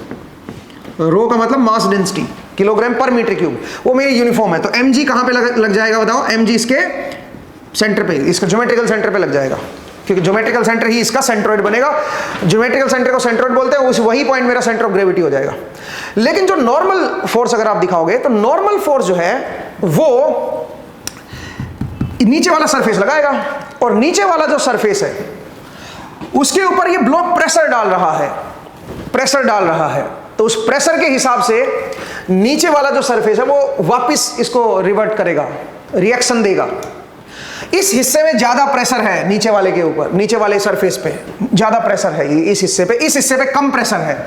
रो का मतलब मास डेंसिटी किलोग्राम पर मीटर क्यूब, वो मेरी यूनिफॉर्म है। तो mg कहां पे लग जाएगा बताओ, mg इसके सेंटर पे, इसका ज्योमेट्रिकल सेंटर पे लग जाएगा, क्योंकि ज्योमेट्रिकल सेंटर ही इसका सेंट्रोइड बनेगा। ज्योमेट्रिकल सेंटर को सेंट्रोइड बोलते हैं, उस वही पॉइंट मेरा सेंटर ऑफ ग्रेविटी हो जाएगा। लेकिन जो नॉर्मल फोर्स अगर आप दिखाओगे तो नॉर्मल फोर्स जो है वो नीचे वाला सरफेस लगाएगा, और नीचे वाला जो सरफेस है उसके ऊपर ये ब्लॉक प्रेशर डाल रहा है, प्रेशर डाल रहा है, तो उस प्रेशर के हिसाब से नीचे वाला जो सरफेस है वो वापस इसको रिवर्ट करेगा, रिएक्शन देगा। इस हिस्से में ज्यादा प्रेशर है नीचे वाले के ऊपर, नीचे वाले सरफेस पे ज्यादा प्रेशर है इस हिस्से पे, इस हिस्से पे कम प्रेशर है,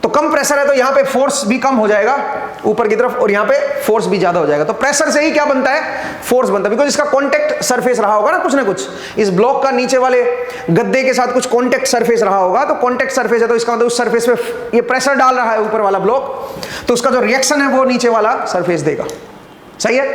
तो कम प्रेशर है तो यहां पे फोर्स भी कम हो जाएगा ऊपर की तरफ, और यहां पे फोर्स भी ज्यादा हो जाएगा। तो प्रेशर से ही क्या बनता है, फोर्स बनता है, बिकॉज इसका कांटेक्ट सरफेस रहा होगा ना कुछ, इस ब्लॉक का नीचे वाले गद्दे के साथ कुछ कांटेक्ट सरफेस रहा होगा, तो कांटेक्ट सरफेस है तो इसका मतलब उस सरफेस पे ये प्रेशर डाल रहा है ऊपर वाला ब्लॉक, तो उसका जो रिएक्शन है वो नीचे वाला सरफेस देगा। सही है,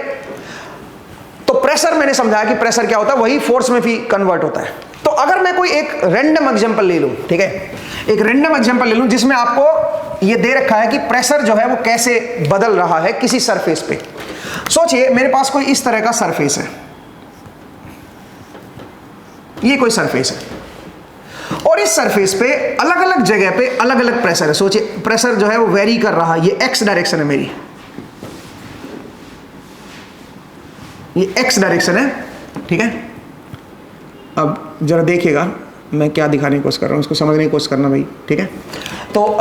तो प्रेशर मैंने समझाया कि प्रेशर क्या होता है, वही फोर्स में भी कन्वर्ट होता है। तो अगर मैं कोई एक रैंडम एग्जांपल ले लूं, ठीक है, एक रैंडम एग्जांपल ले लूं जिसमें आपको ये दे रखा है कि प्रेशर जो है वो कैसे बदल रहा है किसी सरफेस पे। सोचिए मेरे पास कोई इस तरह का सरफेस है, ये कोई सरफेस है, और इस सरफेस पे अलग अलग जगह पे अलग अलग प्रेशर है। सोचिए प्रेशर जो है वो वेरी कर रहा है, ये एक्स डायरेक्शन है मेरी, ये एक्स डायरेक्शन है, ठीक है। अब जरा देखिएगा मैं क्या दिखाने की कोशिश कर रहा हूं, उसको समझने की कोशिश करना भाई, ठीक है। तो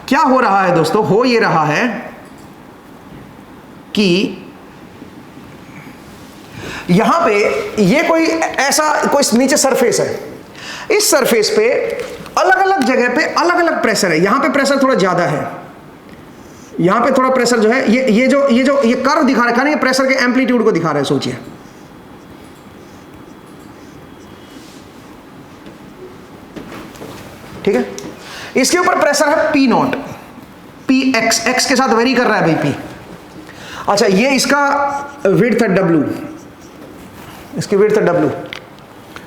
क्या हो रहा है दोस्तों, हो ये रहा है कि यहां पे ये कोई ऐसा कोई नीचे सरफेस है, इस सरफेस पे अलग अलग जगह पे अलग अलग प्रेशर है। यहां पे प्रेशर थोड़ा ज्यादा है, यहां पे थोड़ा प्रेशर जो है ये जो कर्व दिखा रखा है ना, ये प्रेशर के एम्पलीट्यूड को दिखा रहा है। सोचिए ठीक है, इसके ऊपर प्रेशर है P नॉट, P एक्स के साथ वेरी कर रहा है भाई P। अच्छा ये इसका विड्थ है W, इसकी विड्थ है W,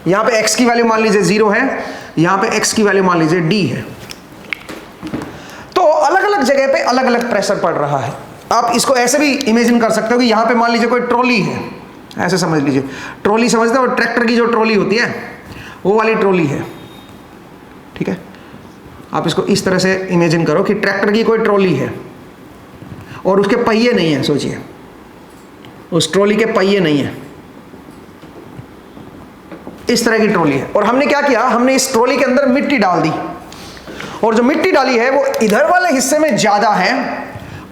यहां पे x की वैल्यू मान लीजिए 0 है, यहां पे x की वैल्यू मान लीजिए D है। तो अलग अलग जगह पे अलग अलग प्रेशर पड़ रहा है। आप इसको ऐसे भी इमेजिन कर सकते हो कि यहां पे मान लीजिए कोई ट्रॉली है, ऐसे समझ लीजिए, ट्रॉली समझते हो, ट्रैक्टर की जो ट्रॉली होती है वो वाली ट्रॉली है, ठीक है। आप इसको इस तरह से इमेजिन करो कि ट्रैक्टर की कोई ट्रॉली है और उसके पहिए नहीं है। सोचिए उस ट्रॉली के पहिए नहीं है, इस तरह की ट्रॉली है, और हमने क्या किया, हमने इस ट्रॉली के अंदर मिट्टी डाल दी, और जो मिट्टी डाली है वो इधर वाले हिस्से में ज्यादा है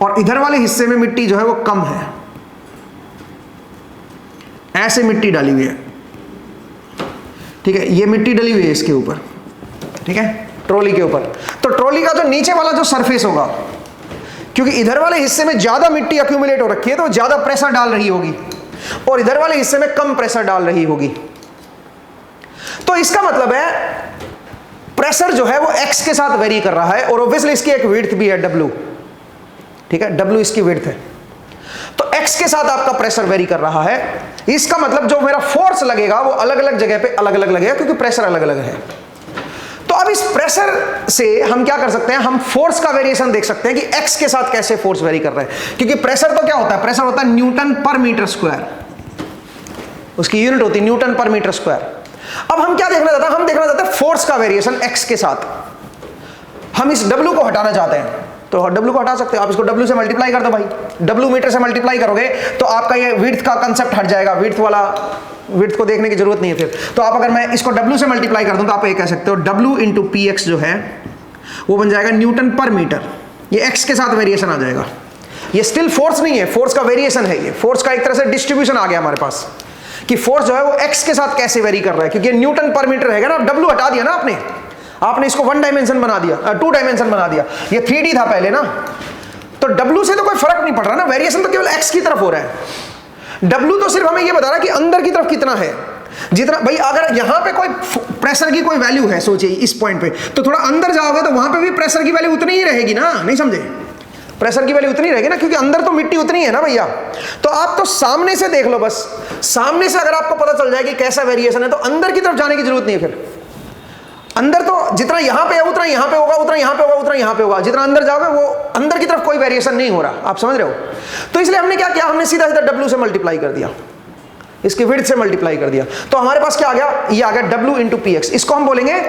और इधर वाले हिस्से में मिट्टी जो है वो कम है। ऐसे मिट्टी डाली हुई है, ठीक है, ये मिट्टी डली हुई है इसके ऊपर, ठीक है, ट्रॉली के ऊपर। तो ट्रॉली का जो नीचे वाला जो सरफेस होगा, क्योंकि इधर वाले हिस्से में ज्यादा मिट्टी अक्यूमुलेट हो रखी है तो ज्यादा प्रेशर डाल रही होगी, और इधर वाले हिस्से में कम प्रेशर डाल रही होगी। तो इसका मतलब है प्रेशर जो है वो x के साथ वेरी कर रहा है, और ऑब्वियसली इसकी एक विड्थ भी है W, ठीक है, W इसकी विड्थ है। तो x के साथ आपका प्रेशर वेरी कर रहा है, इसका मतलब जो मेरा फोर्स लगेगा वो अलग अलग जगह पे अलग अलग लगेगा, क्योंकि प्रेशर अलग अलग है। तो अब इस प्रेशर से हम क्या कर सकते हैं, हम फोर्स का वेरिएशन देख सकते हैं कि x के साथ कैसे फोर्स वेरी कर रहा है। क्योंकि प्रेशर तो क्या होता है, प्रेशर होता है न्यूटन पर मीटर स्क्वायर, उसकी यूनिट होती है न्यूटन पर मीटर स्क्वायर। अब हम क्या देखना चाहते हैं, हम देखना चाहते हैं फोर्स का वेरिएशन x के साथ। हम इस W को हटाना चाहते हैं, तो W को हटा सकते हो, आप इसको W से मल्टीप्लाई कर दो भाई, W मीटर से मल्टीप्लाई करोगे तो आपका ये विड्थ का कंसेप्ट हट जाएगा, विड्थ को देखने की जरूरत नहीं है फिर। तो आप अगर मैं इसको W से मल्टीप्लाई कर दूं तो आप ये कह सकते हो W इंटू PX जो है वो बन जाएगा न्यूटन पर मीटर, ये x के साथ वेरिएशन आ जाएगा। ये स्टिल फोर्स नहीं है, फोर्स का वेरिएशन है, ये फोर्स का एक तरह से डिस्ट्रीब्यूशन आ गया हमारे पास कि फोर्स जो है वो x के साथ कैसे वेरी कर रहा है, क्योंकि न्यूटन पर मीटर रहेगा ना, W हटा दिया ना आपने, आपने इसको 1 डायमेंशन बना दिया, 2 डायमेंशन बना दिया, ये 3D था पहले ना, तो W से तो कोई फर्क नहीं पड़ रहा ना, वेरिएशन तो केवल X की तरफ हो रहा है। W तो सिर्फ हमें ये बता रहा है कि अंदर की तरफ कितना है, जितना भाई अगर यहां पे कोई प्रेशर की कोई वैल्यू है, सोचिए इस पॉइंट पे, तो थोड़ा अंदर जाओगे तो वहां पे भी प्रेशर की वैल्यू उतनी ही रहेगी ना, नहीं समझे? प्रेशर की वैल्यू उतनी रहेगी ना, क्योंकि अंदर तो मिट्टी उतनी है ना भैया। तो आप तो सामने से देख लो, बस सामने से अगर आपको पता चल जाए कि कैसा वेरिएशन है, तो अंदर की तरफ जाने की जरूरत नहीं है। फिर अंदर तो जितना यहां पे है उतना यहां पे होगा, उतना यहां पे होगा, उतना यहां पे होगा, जितना अंदर जाओगे वो अंदर की तरफ कोई वेरिएशन नहीं हो रहा, आप समझ रहे हो? तो इसलिए हमने क्या किया, हमने सीधा सीधा W से मल्टीप्लाई कर दिया, इसकी विड्थ से मल्टीप्लाई कर दिया, तो हमारे पास क्या आ गया, ये आ गया W इंटू PX। इसको हम बोलेंगे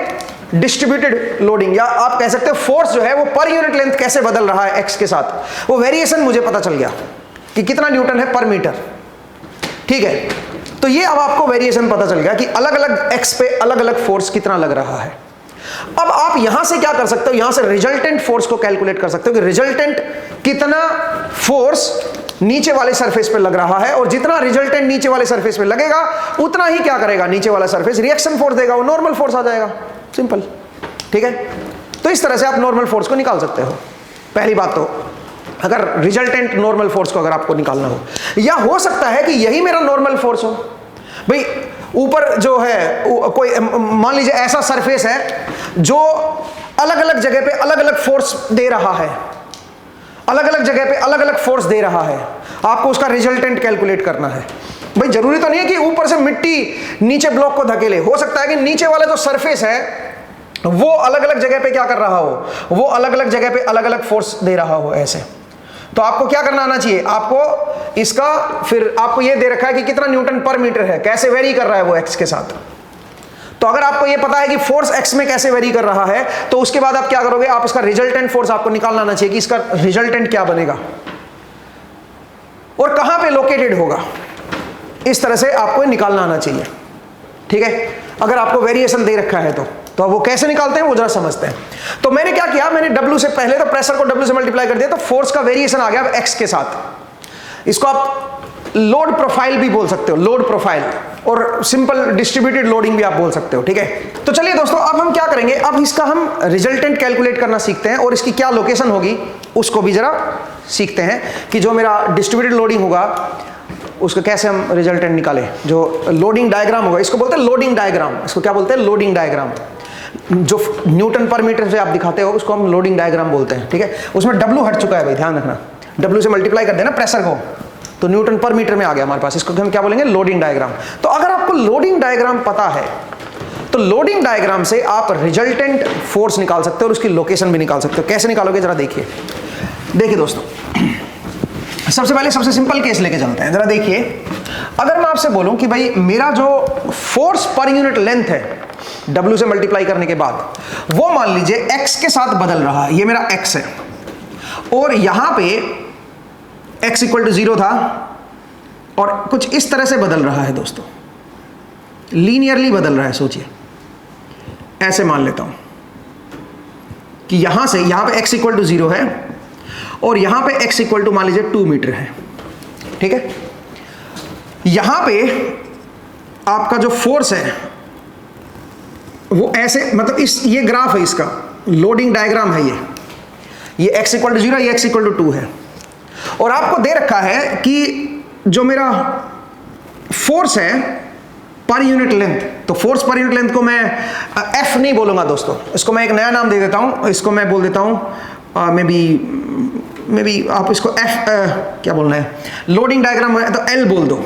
डिस्ट्रीब्यूटेड लोडिंग, या आप कह सकते हो फोर्स जो है वो पर यूनिट लेंथ कैसे बदल रहा है X के साथ, वो वेरिएशन मुझे पता चल गया कि कितना न्यूटन है पर मीटर। ठीक है, तो ये अब आपको वेरिएशन पता चल गया कि अलग अलग X पे अलग अलग फोर्स कितना लग रहा है। अब आप यहां से क्या कर सकते हो, यहां से रिजल्टेंट फोर्स को कैलकुलेट कर सकते हो कि रिजल्टेंट कितना फोर्स नीचे वाले सरफेस पे लग रहा है, और जितना रिजल्टेंट नीचे वाले सरफेस पे लगेगा उतना ही क्या करेगा, नीचे वाला सरफेस रिएक्शन फोर्स देगा, वो नॉर्मल फोर्स आ जाएगा, सिंपल। ठीक है, तो इस तरह से आप नॉर्मल फोर्स को निकाल सकते हो। पहली बात तो अगर रिजल्टेंट नॉर्मल फोर्स को अगर आपको निकालना हो, या हो सकता है कि यही मेरा नॉर्मल फोर्स हो। भाई ऊपर जो है कोई मान लीजिए ऐसा सरफेस है जो अलग अलग जगह पे अलग अलग फोर्स दे रहा है, अलग अलग जगह पे अलग अलग फोर्स दे रहा है, आपको उसका रिजल्टेंट कैलकुलेट करना है। भाई जरूरी तो नहीं है कि ऊपर से मिट्टी नीचे ब्लॉक को धकेले, हो सकता है कि नीचे वाला जो सरफेस है वो अलग अलग जगह पे क्या कर रहा हो, वो अलग अलग जगह पे अलग अलग फोर्स दे रहा हो ऐसे। तो आपको क्या करना आना चाहिए, आपको इसका, फिर आपको ये दे रखा है कि कितना न्यूटन पर मीटर है, कैसे वेरी कर रहा है वो X के साथ। तो अगर आपको ये पता है कि फोर्स X में कैसे वेरी कर रहा है, तो उसके बाद आप क्या करोगे, आप इसका रिजल्टेंट फोर्स आपको निकालना आना चाहिए कि इसका रिजल्टेंट क्या बनेगा और कहां पे लोकेटेड होगा, इस तरह से आपको निकालना आना चाहिए। ठीक है, अगर आपको वेरिएशन दे रखा है तो वो कैसे निकालते हैं वो जरा समझते हैं। तो मैंने क्या किया, मैंने W से पहले तो प्रेशर को W से मल्टीप्लाई कर दिया, तो फोर्स का वेरिएशन आ गया X के साथ। इसको आप लोड प्रोफाइल भी बोल सकते हो, लोड प्रोफाइल, और सिंपल डिस्ट्रीब्यूटेड लोडिंग भी आप बोल सकते हो। ठीक है, तो चलिए दोस्तों अब हम क्या करेंगे, अब इसका हम रिजल्टेंट कैलकुलेट करना सीखते हैं, और इसकी क्या लोकेशन होगी उसको भी जरा सीखते हैं कि जो मेरा डिस्ट्रीब्यूटेड लोडिंग होगा उसको कैसे हम रिजल्टेंट निकालें। जो लोडिंग डायग्राम होगा, इसको बोलते हैं लोडिंग डायग्राम, इसको क्या बोलते हैं, लोडिंग डायग्राम। जो न्यूटन पर मीटर से आप दिखाते हो उसको हम लोडिंग डायग्राम बोलते हैं। ठीक है, उसमें W हट चुका है भाई, ध्यान रखना, W से मल्टीप्लाई कर देना प्रेशर को, तो न्यूटन पर मीटर में आ गया हमारे पास, इसको हम क्या बोलेंगे, लोडिंग डायग्राम। तो अगर आपको लोडिंग डायग्राम पता है तो लोडिंग डायग्राम से आप रिजल्टेंट फोर्स निकाल सकते हो और उसकी लोकेशन भी निकाल सकते हो। कैसे निकालोगे जरा देखिए। देखिए दोस्तों, सबसे पहले सबसे सिंपल केस लेके चलते हैं, जरा देखिए। अगर मैं आपसे बोलूं कि भाई मेरा जो फोर्स पर यूनिट लेंथ है W से मल्टीप्लाई करने के बाद, वो मान लीजिए X के साथ बदल रहा है, ये मेरा X है, और यहां पे X इक्वल टू 0 था और कुछ इस तरह से बदल रहा है दोस्तों, लीनियरली बदल रहा है। सोचिए, ऐसे मान लेता हूं कि यहां से यहां पे X इक्वल टू 0 है और यहां पे X इक्वल टू मान लीजिए 2 मीटर है। ठीक है, यहां पे आपका जो फोर्स है वो ऐसे, मतलब ये ग्राफ है, इसका लोडिंग डायग्राम है, ये X इक्वल टू 0, ये X इक्वल टू 2 है, और आपको दे रखा है कि जो मेरा फोर्स है पर यूनिट लेंथ, तो फोर्स पर यूनिट लेंथ को मैं F नहीं बोलूंगा दोस्तों, इसको मैं एक नया नाम दे देता हूं, इसको मैं बोल देता हूं मे बी आप इसको F क्या बोलना है, लोडिंग डायग्राम है तो L बोल दो।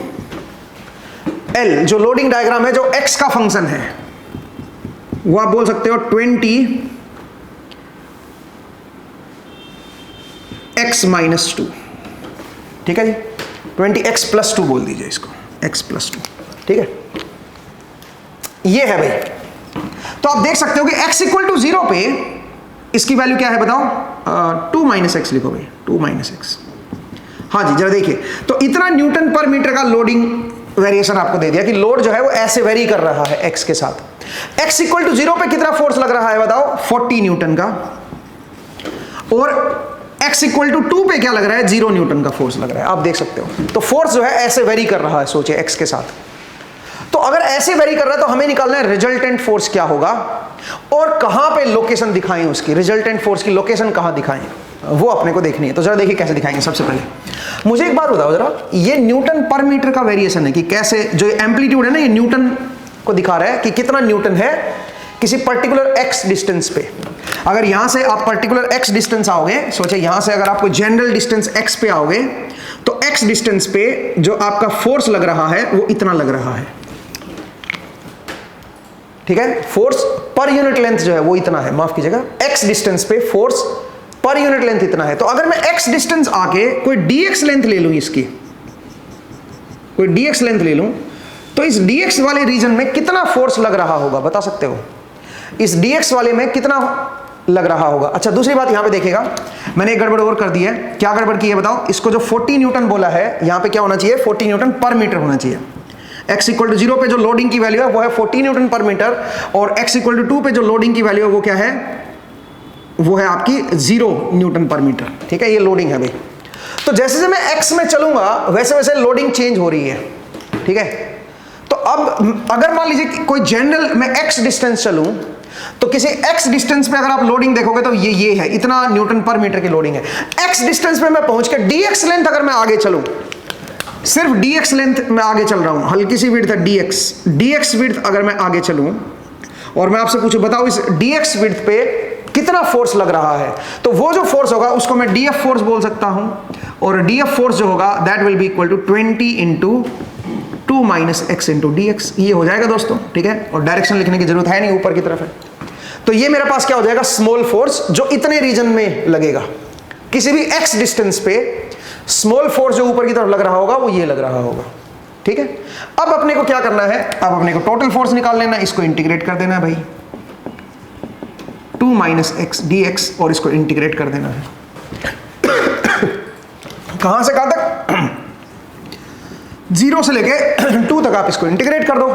L जो लोडिंग डायग्राम है, जो X का फंक्शन है वो आप बोल सकते हो 20 x माइनस 2। ठीक है जी, 20x प्लस 2 बोल दीजिए इसको, x प्लस 2। ठीक है, ये है भाई। तो आप देख सकते हो कि x इक्वल टू 0 पे इसकी वैल्यू क्या है बताओ, 2 माइनस एक्स लिखो भाई, 2 माइनस एक्स। हाँ जी, जरा देखिए, तो इतना न्यूटन पर मीटर का लोडिंग वेरिएशन आपको दे दिया कि लोड जो है वो ऐसे वेरी कर रहा है x के साथ। x इक्वल टू 0 पे कितना फोर्स लग रहा है बताओ, 40 न्यूटन का, और x इक्वल टू 2 पे क्या लग रहा है, 0 न्यूटन का फोर्स लग रहा है। आप देख सकते हो, तो फोर्स जो है ऐसे वेरी कर रहा है, सोचिए x के साथ। तो अगर ऐसे वेरी कर रहा है तो हमें निकालना है रिजल्टेंट फोर्स क्या होगा और कहां पे लोकेशन दिखाएं उसकी, रिजल्टेंट फोर्स की लोकेशन कहां दिखाएं, वो अपने को देखनी है। तो जरा देखिए कैसे दिखाएंगे। सबसे पहले मुझे एक बात बताओ जरा, ये न्यूटन पर मीटर का वेरिएशन है कि कैसे, जो एम्पलीट्यूड है ना ये न्यूटन को दिखा रहा है कि कितना न्यूटन है किसी पर्टिकुलर x डिस्टेंस पे। अगर यहां से आप पर्टिकुलर x डिस्टेंस आओगे, सोचे यहां से अगर आपको जनरल डिस्टेंस x पे आओगे तो x डिस्टेंस पे जो आपका फोर्स लग रहा है वो इतना लग रहा है, ठीक है। फोर्स पर यूनिट लेंथ जो है वो इतना है, माफ कीजिएगा, x डिस्टेंस पे फोर्स पर यूनिट लेंथ इतना है। तो अगर मैं x डिस्टेंस आके कोई dx लेंथ ले लूं, इसकी कोई dx लेंथ ले लूं, तो इस dx वाले रीजन में कितना फोर्स लग रहा होगा बता सकते हो? इस dx वाले में कितना लग रहा होगा? अच्छा दूसरी बात यहां पे देखिएगा, मैंने एक गड़बड़ और कर दी है। क्या गड़बड़ की है बताओ? इसको जो 40 न्यूटन बोला है यहां पे क्या होना चाहिए? 40 न्यूटन पर मीटर होना चाहिए। x इक्वल टू 0 पे जो लोडिंग की वैल्यू है वो है 40 न्यूटन पर मीटर, और x इक्वल टू 2 पे जो लोडिंग की वैल्यू है वो क्या है? वो है आपकी 0 न्यूटन पर मीटर, ठीक है। ये लोडिंग है भाई। तो जैसे जैसे मैं x में चलूंगा वैसे वैसे लोडिंग चेंज हो रही है, ठीक है। तो अब अगर मान लीजिए कि कोई जनरल मैं x डिस्टेंस चलूं, तो किसी x डिस्टेंस पे अगर आप लोडिंग देखोगे तो ये है इतना न्यूटन पर मीटर की लोडिंग है। x डिस्टेंस पे मैं पहुंच के dx लेंथ अगर मैं आगे चलूं, सिर्फ dx लेंथ में आगे चल रहा हूं, हल्की सी विड्थ है dx विड्थ अगर मैं आगे चलूं और मैं आपसे पूछूं बताओ इस dx विड्थ पे कितना फोर्स लग रहा है, तो वो जो फोर्स होगा उसको मैं df फोर्स बोल सकता हूं, और df फोर्स जो होगा that will be equal to 20 into 2 minus x into d x. ये हो जाएगा दोस्तों, ठीक है। और डायरेक्शन लिखने की जरूरत है नहीं, ऊपर की तरफ है। तो ये मेरे पास क्या हो जाएगा? स्मॉल फोर्स जो इतने रीजन में लगेगा किसी भी x डिस्टेंस पे, स्मॉल फोर्स जो ऊपर की तरफ लग रहा होगा वो ये लग रहा होगा, ठीक है। अब अपने को क्या करना है? अब अपने को टोटल फोर्स निकाल लेना, इसको इंटीग्रेट कर देना है भाई, 2 माइनस एक्स डी एक्स, और इसको इंटीग्रेट कर देना है कहां से कहां तक? 0 से लेके 2 तक आप इसको इंटीग्रेट कर दो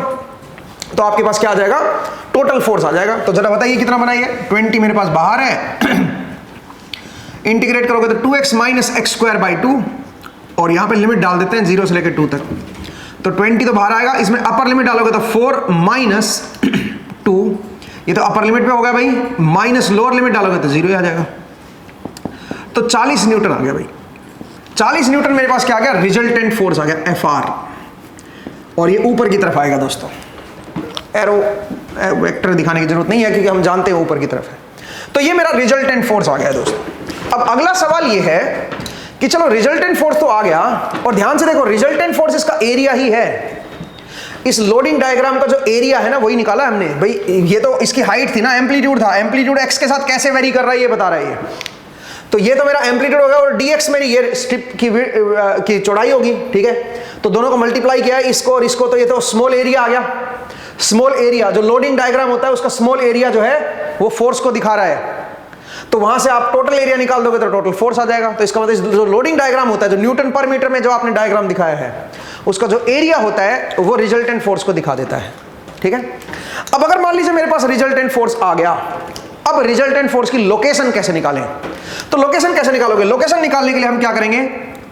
तो आपके पास क्या आ जाएगा? टोटल फोर्स आ जाएगा। तो जरा बताइए कितना बनाइए? 20 मेरे पास बाहर है, इंटीग्रेट करोगे तो 2x minus x square by 2, और यहां पे लिमिट डाल देते हैं 0 से लेकर 2 तक। तो 20 तो बाहर आएगा, इसमें अपर लिमिट डालोगे तो 4 माइनस 2, ये तो अपर लिमिट पे हो गया भाई, माइनस लोअर लिमिट डालोगे तो 0 ही आ जाएगा। तो 40 न्यूटन आ गया भाई। 40 न्यूटन मेरे पास क्या आ गया? रिजल्टेंट फोर्स आ गया Fr, और ये ऊपर की तरफ आएगा दोस्तों। एरो वेक्टर दिखाने की जरूरत नहीं है क्योंकि हम जानते हैं ऊपर की तरफ है। तो ये मेरा रिजल्टेंट फोर्स आ गया दोस्तों। अब अगला सवाल ये है कि चलो रिजल्टेंट फोर्स तो आ गया, और ध्यान से देखो रिजल्टेंट फोर्स इसका एरिया ही है। इस लोडिंग डायग्राम का जो एरिया है ना वही निकाला हमने भाई। ये तो इसकी हाइट थी ना, एम्पलीट्यूड था, एम्पलीट्यूड x के साथ कैसे वेरी कर रहा है ये बता रहा है ये। तो ये तो मेरा एम्पलीट्यूड हो गया, और dx मेरी ये स्ट्रिप की चौड़ाई होगी, ठीक है। तो दोनों को मल्टीप्लाई किया इसको और इसको, तो ये तो स्मॉल एरिया आ गया। स्मॉल एरिया जो लोडिंग डायग्राम होता है उसका स्मॉल एरिया जो है वो फोर्स को दिखा रहा है। तो वहां से आप टोटल एरिया निकाल दोगे तो टोटल फोर्स आ जाएगा। तो इसका मतलब जो लोडिंग डायग्राम होता है, जो न्यूटन पर मीटर में जो आपने डायग्राम दिखाया है, उसका जो एरिया होता है वो रिजल्टेंट फोर्स को दिखा देता है, ठीक है। अब अगर मान लीजिए मेरे पास रिजल्टेंट फोर्स आ गया, अब रिजल्टेंट फोर्स की लोकेशन कैसे निकालें? तो लोकेशन कैसे निकालोगे? लोकेशन निकालने के लिए हम क्या करेंगे?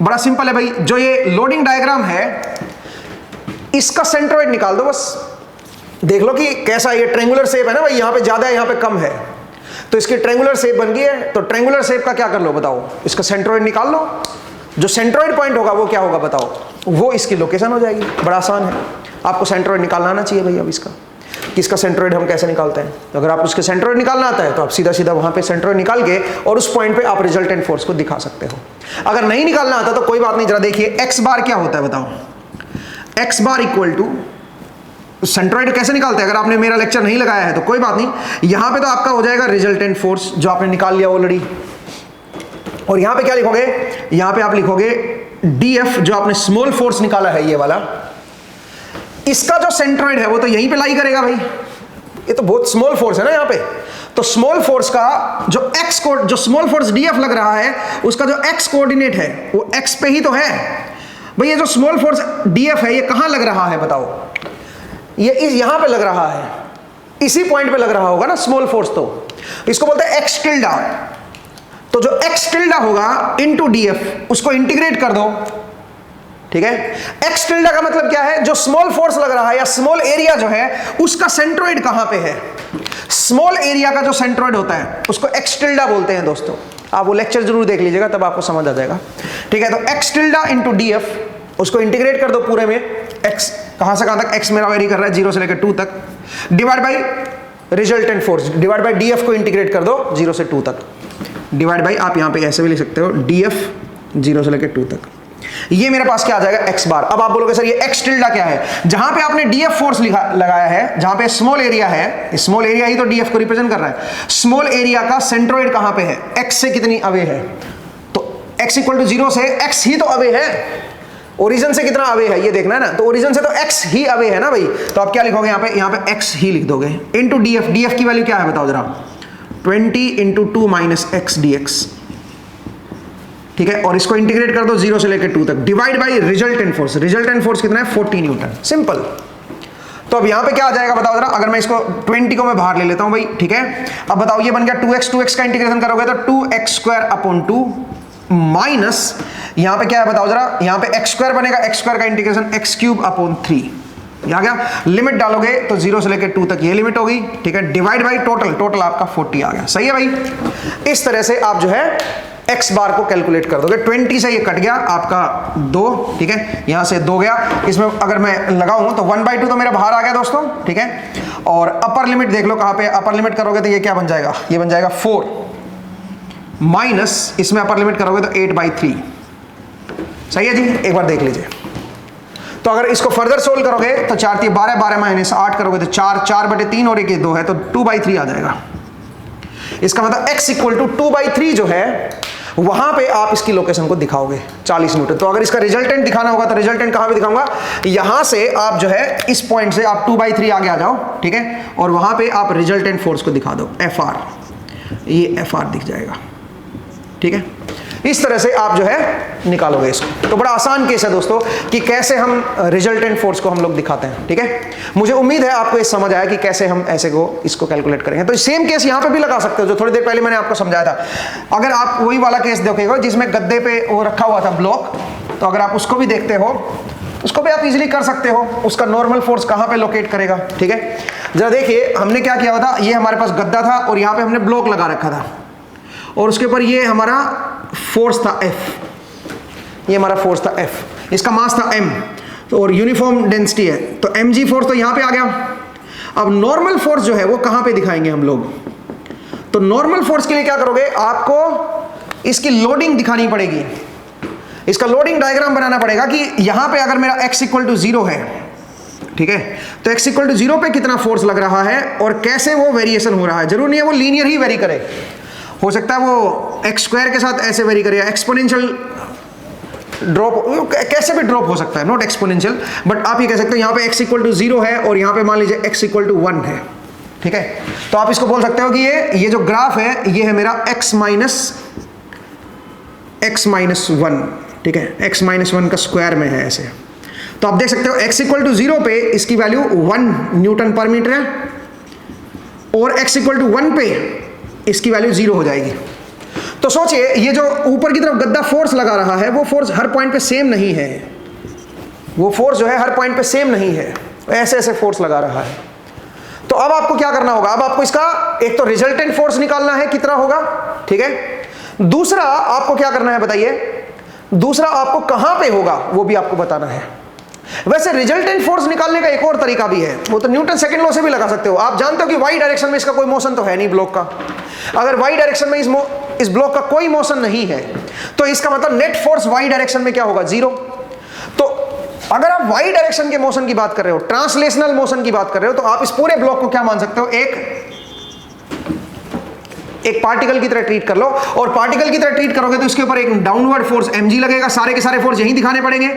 बड़ा सिंपल है भाई। जो ये लोडिंग डायग्राम है इसका सेंट्रोइड निकाल दो बस। देख लो कि कैसा, ये ट्रेंगुलर शेप है ना भाई, यहां पे ज्यादा है यहां पे कम है, तो इसकी ट्रेंगुलर शेप बन गई है। तो ट्रेंगुलर शेप का क्या कर लो बताओ? इसका सेंट्रोइड निकाल लो। जो सेंट्रोइड पॉइंट होगा वो क्या होगा बताओ? वो इसकी लोकेशन हो जाएगी। बड़ा आसान है, आपको सेंट्रोइड निकालना आना चाहिए भाई। अब इसका किसका सेंट्रोइड हम कैसे निकालते हैं? तो अगर आप उसके सेंट्रोइड निकालना आता है तो आप सीधा सीधा वहां पे सेंट्रोइड निकाल के और उस पॉइंट पे आप रिजल्टेंट फोर्स को दिखा सकते हो। अगर नहीं निकालना आता तो कोई बात नहीं, जरा देखिए एक्स बार क्या होता है बताओ? X bar equal to centroid कैसे निकालते हैं? अगर आपने मेरा लेक्चर नहीं लगाया है तो कोई बात नहीं, यहां पे तो आपका हो जाएगा रिजल्टेंट फोर्स जो आपने निकाल लिया ऑलरेडी। और यहां पे क्या लिखोगे? यहां पे आप लिखोगे df जो आपने स्मॉल फोर्स निकाला है ये वाला, इसका जो सेंट्रोइड है वो तो यहीं पे लाई करेगा भाई। ये तो बहुत स्मॉल फोर्स है ना यहाँ पे। तो स्मॉल फोर्स का जो x को, जो स्मॉल फोर्स df लग रहा है उसका जो x कोऑर्डिनेट है वो x पे ही तो है भाई। ये जो स्मॉल फोर्स df है ये कहां लग रहा है बताओ? ये यहां पे लग रहा है, इसी पॉइंट पे लग रहा होगा ना स्मॉल फोर्स। तो इसको बोलते हैं x टिल्डा। तो जो x टिल्डा होगा इनटू df, उसको इंटीग्रेट कर दो ठीक है। एक्स टिल्डा का मतलब क्या है, जो स्मॉल फोर्स लग रहा है या स्मॉल एरिया जो है उसका सेंट्रोइड कहां पे है। स्मॉल एरिया का जो सेंट्रोइड होता है उसको एक्स टिल्डा बोलते हैं दोस्तों। आप वो लेक्चर जरूर देख लीजिएगा तब आपको समझ आ जाएगा, ठीक है। तो x tilde into D F, उसको इंटीग्रेट कर दो पूरे में, एक्स कहां से कहां तक, एक्स मेरा वेरी कर रहा है 0 से लेकर 2 तक, divide by resultant force, divide by D F को इंटीग्रेट कर दो 0 से 2 तक, डिवाइड बाई आप यहां पे ऐसे भी लिख सकते हो डी एफ 0 से लेकर 2 तक। ये मेरे पास क्या आ जाएगा एक्स बार। अब आप बोलोगे सर ये एक्स टिल्डा क्या है, जहां पे आपने डीएफ फोर्स लगाया है, जहां पे स्मॉल एरिया है, स्मॉल एरिया ही तो डीएफ को रिप्रेजेंट कर रहा है। स्मॉल एरिया का सेंट्रोइड कहां पे है, एक्स से कितनी अवे है, तो x इक्वल टू 0 से x ही तो अवे है, ओरिजिन से कितना अवे है ये देखना है ना, तो ओरिजिन से तो x ही अवे है ना भाई। तो आप क्या लिखोगे यहाँ पे x ही लिख दोगे इंटू डीएफ। डीएफ की वैल्यू क्या है बताओ जरा, 20 into 2 minus x D x, ठीक है। और इसको इंटीग्रेट कर दो 0 से लेकर 2 तक, divide by resultant force. Resultant force कितना है 40 न्यूटन, सिंपल। तो अब यहां पे क्या आ जाएगा बताओ जरा, अगर मैं इसको 20 को मैं बाहर ले लेता हूं भाई, ठीक है। अब बताओ ये बन गया 2x का इंटीग्रेशन करोगे तो 2x स्क्वायर अपॉन 2 माइनस यहां पे क्या है बताओ जरा, यहां पे x स्क्वायर बनेगा, x स्क्वायर का इंटीग्रेशन x क्यूब अपॉन 3, आ गया। लिमिट डालोगे तो 0 से लेकर 2 तक ये लिमिट होगी, ठीक है। डिवाइड बाई टोटल आपका 40 आ गया, सही है भाई। इस तरह से आप जो है एक्स बार को कैलकुलेट कर दोगे। 20 से ये कट गया आपका 2, ठीक है, यहां से 2 गया, इसमें अगर मैं लगाऊं तो 1/2 तो मेरा बाहर आ गया दोस्तों, ठीक है। और अपर लिमिट देख लो कहां पे, अपर लिमिट करोगे तो ये क्या बन जाएगा, ये बन जाएगा 4 माइनस इसमें अपर लिमिट करोगे तो 8/3, सही है जी। एक बार देख लीजिए, तो अगर इसको फर्दर सोल्व करोगे तो 4 3 12, 12 माइनस 8 करोगे तो 4/3 और 1 2 है तो 2/3 आ जाएगा। इसका मतलब x इक्वल टू 2/3 जो है वहां पे आप इसकी लोकेशन को दिखाओगे 40 न्यूटन। तो अगर इसका रिजल्टेंट दिखाना होगा तो रिजल्टेंट कहां पे दिखाऊंगा, यहां से आप जो है इस पॉइंट से आप 2/3 आगे आ जाओ, ठीक है, और वहां पे आप रिजल्टेंट फोर्स को दिखा दो FR, ये FR दिख जाएगा, ठीक है। इस तरह से आप जो है निकालोगे इसको। तो बड़ा आसान केस है दोस्तों कि कैसे हम रिजल्टेंट फोर्स को हम लोग दिखाते हैं, ठीक है। मुझे उम्मीद है आपको ये समझ आया कि कैसे हम ऐसे को इसको कैलकुलेट करेंगे। तो सेम केस यहां पे भी लगा सकते हो जो थोड़ी देर पहले मैंने आपको समझाया था। अगर आप वही वाला केस देखोगे जिसमें गद्दे पे वो रखा हुआ था ब्लॉक, तो अगर आप उसको भी देखते हो, उसको भी आप इजीली कर सकते हो, उसका नॉर्मल फोर्स कहां पे लोकेट करेगा, ठीक है। जरा देखिए हमने क्या किया हुआ था, ये हमारे पास गद्दा था और यहाँ पे हमने ब्लॉक लगा रखा था और उसके ऊपर ये हमारा फोर्स था F, ये हमारा फोर्स था F, इसका मास था M, तो और यूनिफॉर्म डेंसिटी है तो mg फोर्स तो यहाँ पे आ गया। अब नॉर्मल फोर्स जो है वो कहाँ पे दिखाएंगे हम लोग, तो नॉर्मल फोर्स के लिए क्या करोगे, आपको इसकी लोडिंग दिखानी पड़ेगी, इसका लोडिंग डायग्राम बनाना पड़ेगा कि यहाँ पे अगर मेरा x इक्वल टू 0 है, ठीक है, तो x इक्वल टू 0 पे कितना फोर्स लग रहा है और कैसे वो वेरिएशन हो रहा है। जरूर नहीं है वो लीनियर ही वेरी करे, हो सकता है वो x स्क्वायर के साथ ऐसे वेरी करे, एक्सपोनेंशियल ड्रॉप कैसे भी ड्रॉप हो सकता है, नॉट एक्सपोनेंशियल, बट आप ये कह सकते हो यहाँ पे x इक्वल टू 0 है और यहाँ पे मान लीजिए x इक्वल टू 1 है, ठीक है। तो आप इसको बोल सकते हो कि ये जो ग्राफ है ये है मेरा x माइनस 1, ठीक है, x माइनस 1 का स्क्वायर में है ऐसे। तो आप देख सकते हो x इक्वल टू 0 पे इसकी वैल्यू 1 न्यूटन पर मीटर है और x इक्वल टू 1 पे इसकी वैल्यू 0 हो जाएगी। तो सोचिए ये जो ऊपर की तरफ गद्दा फोर्स लगा रहा है वो फोर्स हर पॉइंट पे सेम नहीं है, वो फोर्स जो है हर पॉइंट पे सेम नहीं है, ऐसे ऐसे फोर्स लगा रहा है। तो अब आपको क्या करना होगा, अब आपको इसका एक तो रिजल्टेंट फोर्स निकालना है कितना होगा, ठीक है। दूसरा आपको क्या करना है बताइए, दूसरा आपको कहां पे होगा वो भी आपको बताना है। वैसे रिजल्टेंट फोर्स निकालने का एक और तरीका भी है, वो तो न्यूटन सेकंड लॉ से भी लगा सकते हो। आप जानते हो कि वाई डायरेक्शन में इसका कोई मोशन तो है नहीं ब्लॉक का, अगर वाई डायरेक्शन में इस ब्लॉक का कोई मोशन नहीं है तो इसका मतलब नेट फोर्स वाई डायरेक्शन में क्या होगा, 0। तो अगर आप वाई डायरेक्शन के मोशन की बात कर रहे हो, ट्रांसलेशनल मोशन की बात कर रहे हो, तो आप इस पूरे ब्लॉक को क्या मान सकते हो, एक पार्टिकल की तरह ट्रीट कर लो, और पार्टिकल की तरह ट्रीट करोगे तो इसके ऊपर एक डाउनवर्ड फोर्स mg लगेगा, सारे के सारे फोर्स यहीं दिखाने पड़ेंगे,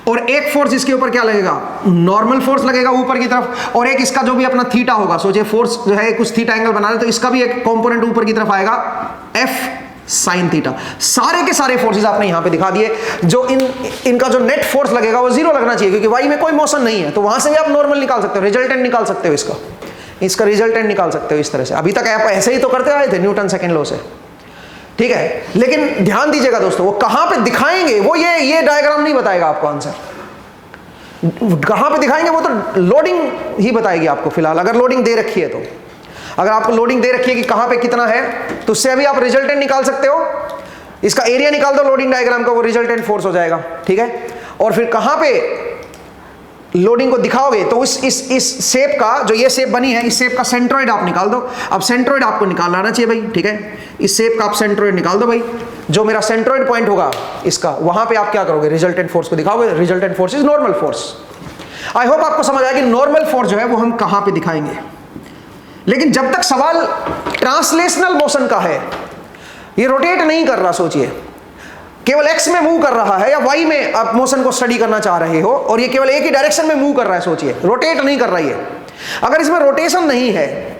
और एक फोर्स इसके ऊपर क्या लगेगा, नॉर्मल फोर्स लगेगा ऊपर की तरफ, और एक इसका जो भी अपना थीटा होगा, सोचिए फोर्स जो है कुछ थीटा एंगल बना रहे तो इसका भी एक कंपोनेंट ऊपर की तरफ आएगा f साइन थीटा। सारे के सारे फोर्सेस आपने यहां पे दिखा दिए। जो इनका जो नेट फोर्स लगेगा वो 0 लगना चाहिए क्योंकि वाई में कोई मोशन नहीं है, तो वहां से भी आप नॉर्मल निकाल सकते हो, रिजल्टेंट निकाल सकते हो, इसका रिजल्टेंट निकाल सकते हो इस तरह से। अभी तक आप ऐसे ही तो करते आए थे न्यूटन सेकंड लॉ से, ठीक ठीक है, लेकिन ध्यान दीजिएगा दोस्तों, वो कहां पे दिखाएंगे वो ये डायग्राम नहीं बताएगा आपको आंसर। कहां पे दिखाएंगे वो तो लोडिंग ही बताएगी आपको फिलहाल, अगर लोडिंग दे रखी है तो। अगर आपको लोडिंग दे रखी है कि कहां पे कितना है, तो उससे अभी आप रिजल्टेंट निकाल सकते हो। इसका एरिया निकाल दो लोडिंग डायग्राम का, वो रिजल्टेंट फोर्स हो जाएगा, ठीक है। और फिर कहां पे लोडिंग को दिखाओगे तो इस शेप का, जो ये शेप बनी है, इस शेप का सेंट्रोइड आप निकाल दो। अब सेंट्रोइड आपको निकाल आना चाहिए भाई, ठीक है। इस शेप का आप सेंट्रोइड निकाल दो भाई। जो मेरा सेंट्रोइड पॉइंट होगा इसका, वहां पे आप क्या करोगे, रिजल्टेंट फोर्स को दिखाओगे। Resultant force is normal force. I hope आपको समझ आया कि नॉर्मल फोर्स जो है वो हम कहां पे दिखाएंगे। लेकिन जब तक सवाल ट्रांसलेशनल मोशन का है, ये रोटेट नहीं कर रहा, सोचिए केवल एक्स में मूव कर रहा है या वाई में आप मोशन को स्टडी करना चाह रहे हो, और ये केवल एक ही डायरेक्शन में मूव कर रहा है, सोचिए रोटेट नहीं कर रहा है। अगर इसमें रोटेशन नहीं है